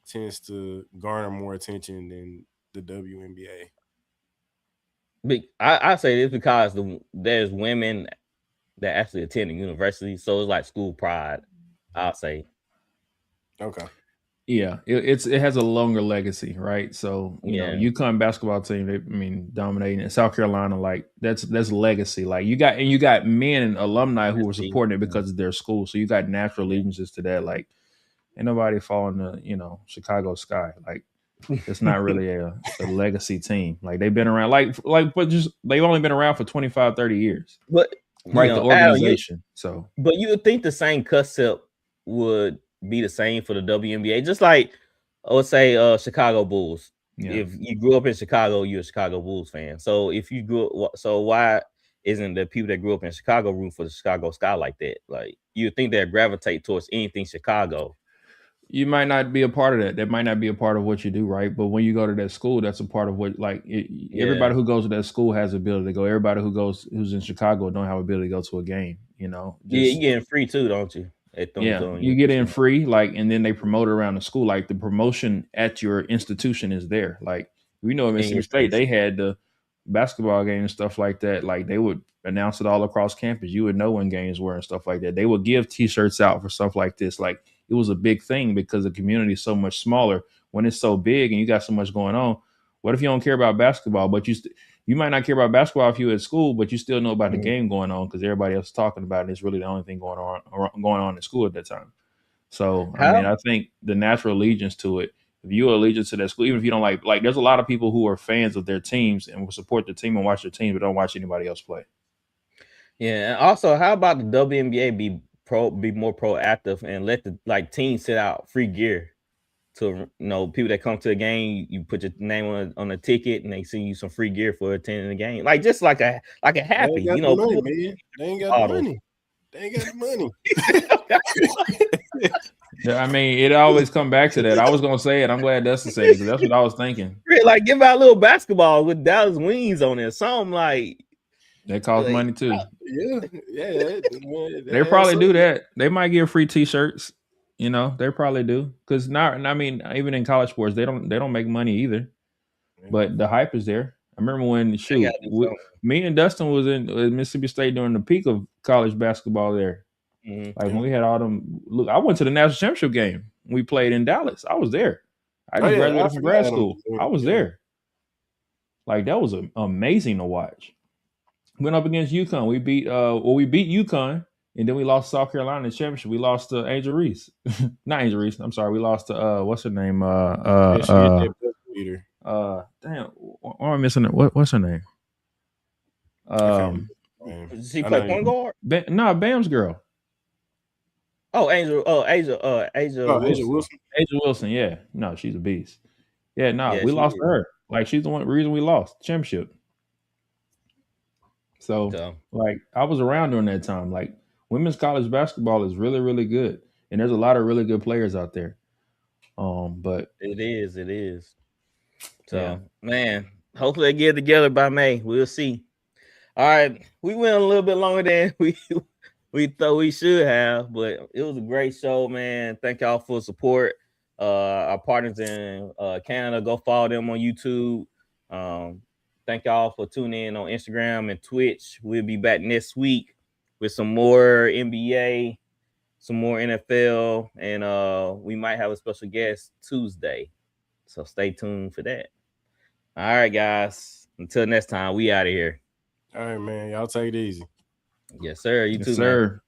tends to garner more attention than the WNBA? I say this because there's women that actually attend the university, so it's like school pride. I'll say. Okay. Yeah, it has a longer legacy, right? So you know, UConn basketball team, dominating in South Carolina, like that's legacy. Like you got men and alumni who were supporting it because of their school. So you got natural allegiances to that. Like ain't nobody falling to Chicago Sky. Like it's not really a legacy team. Like they've been around but just they've only been around for 25, 30 years. But right, the organization. But you would think the same concept would be the same for the WNBA, just like I would say Chicago Bulls. Yeah. If you grew up in Chicago, you're a Chicago Bulls fan. So if you why isn't the people that grew up in Chicago room for the Chicago Sky like that? Like you think they'd gravitate towards anything Chicago. You might not be a part of that. That might not be a part of what you do, right? But when you go to that school, that's a part of what everybody who goes to that school has the ability to go. Everybody who's in Chicago don't have the ability to go to a game, you getting free too, don't you? You get in free, and then they promote around the school. Like the promotion at your institution is there. Like we know in Mississippi State, they had the basketball game and stuff like that. Like they would announce it all across campus. You would know when games were and stuff like that. They would give T-shirts out for stuff like this. Like it was a big thing because the community is so much smaller. When it's so big and you got so much going on, what if you don't care about basketball? But you might not care about basketball if you're at school, but you still know about the game going on because everybody else is talking about it. And it's really the only thing going on in school at that time. So, I think the natural allegiance to it, if you're allegiance to that school, even if you don't like there's a lot of people who are fans of their teams and will support the team and watch their team, but don't watch anybody else play. Yeah. And also, how about the WNBA be more proactive and let the teams set out free gear to people that come to the game? You put your name on a ticket and they send you some free gear for attending the game, just like a happy. They ain't got the money, man. They ain't got the money. They ain't got the money. Yeah, it always come back to that. I was gonna say it. I'm glad Dustin said it because that's what I was thinking. Give out a little basketball with Dallas Wings on it, something like. That costs money too. Yeah. They probably do that. They might give free T-shirts. They probably do because even in college sports, they don't make money either. But the hype is there. I remember when me and Dustin was in Mississippi State during the peak of college basketball there. Mm-hmm. Like when we had all them. Look, I went to the national championship game. We played in Dallas. I was there. I just graduated from grad school. I was there. Like that was amazing to watch. Went up against UConn. We beat UConn, and then we lost South Carolina in the championship. We lost to Angel Reese. Not Angel Reese. I'm sorry. We lost to what's her name? Damn, why am I missing it? What's her name? Did she play point guard? Bam's girl. Oh, Angel Wilson. Angel Wilson, yeah. No, she's a beast. Yeah, we lost to her. Like she's the reason we lost the championship. So, like, I was around during that time. Like, women's college basketball is really, really good, and there's a lot of really good players out there. But it is. So, man, hopefully they get together by May. We'll see. All right, we went a little bit longer than we thought we should have, but it was a great show, man. Thank y'all for the support. Our partners in Canada, go follow them on YouTube. Thank y'all for tuning in on Instagram and Twitch. We'll be back next week with some more NBA, some more NFL, and we might have a special guest Tuesday. So stay tuned for that. All right, guys. Until next time, we out of here. All right, man. Y'all take it easy. Yes, sir. You too, sir. Man.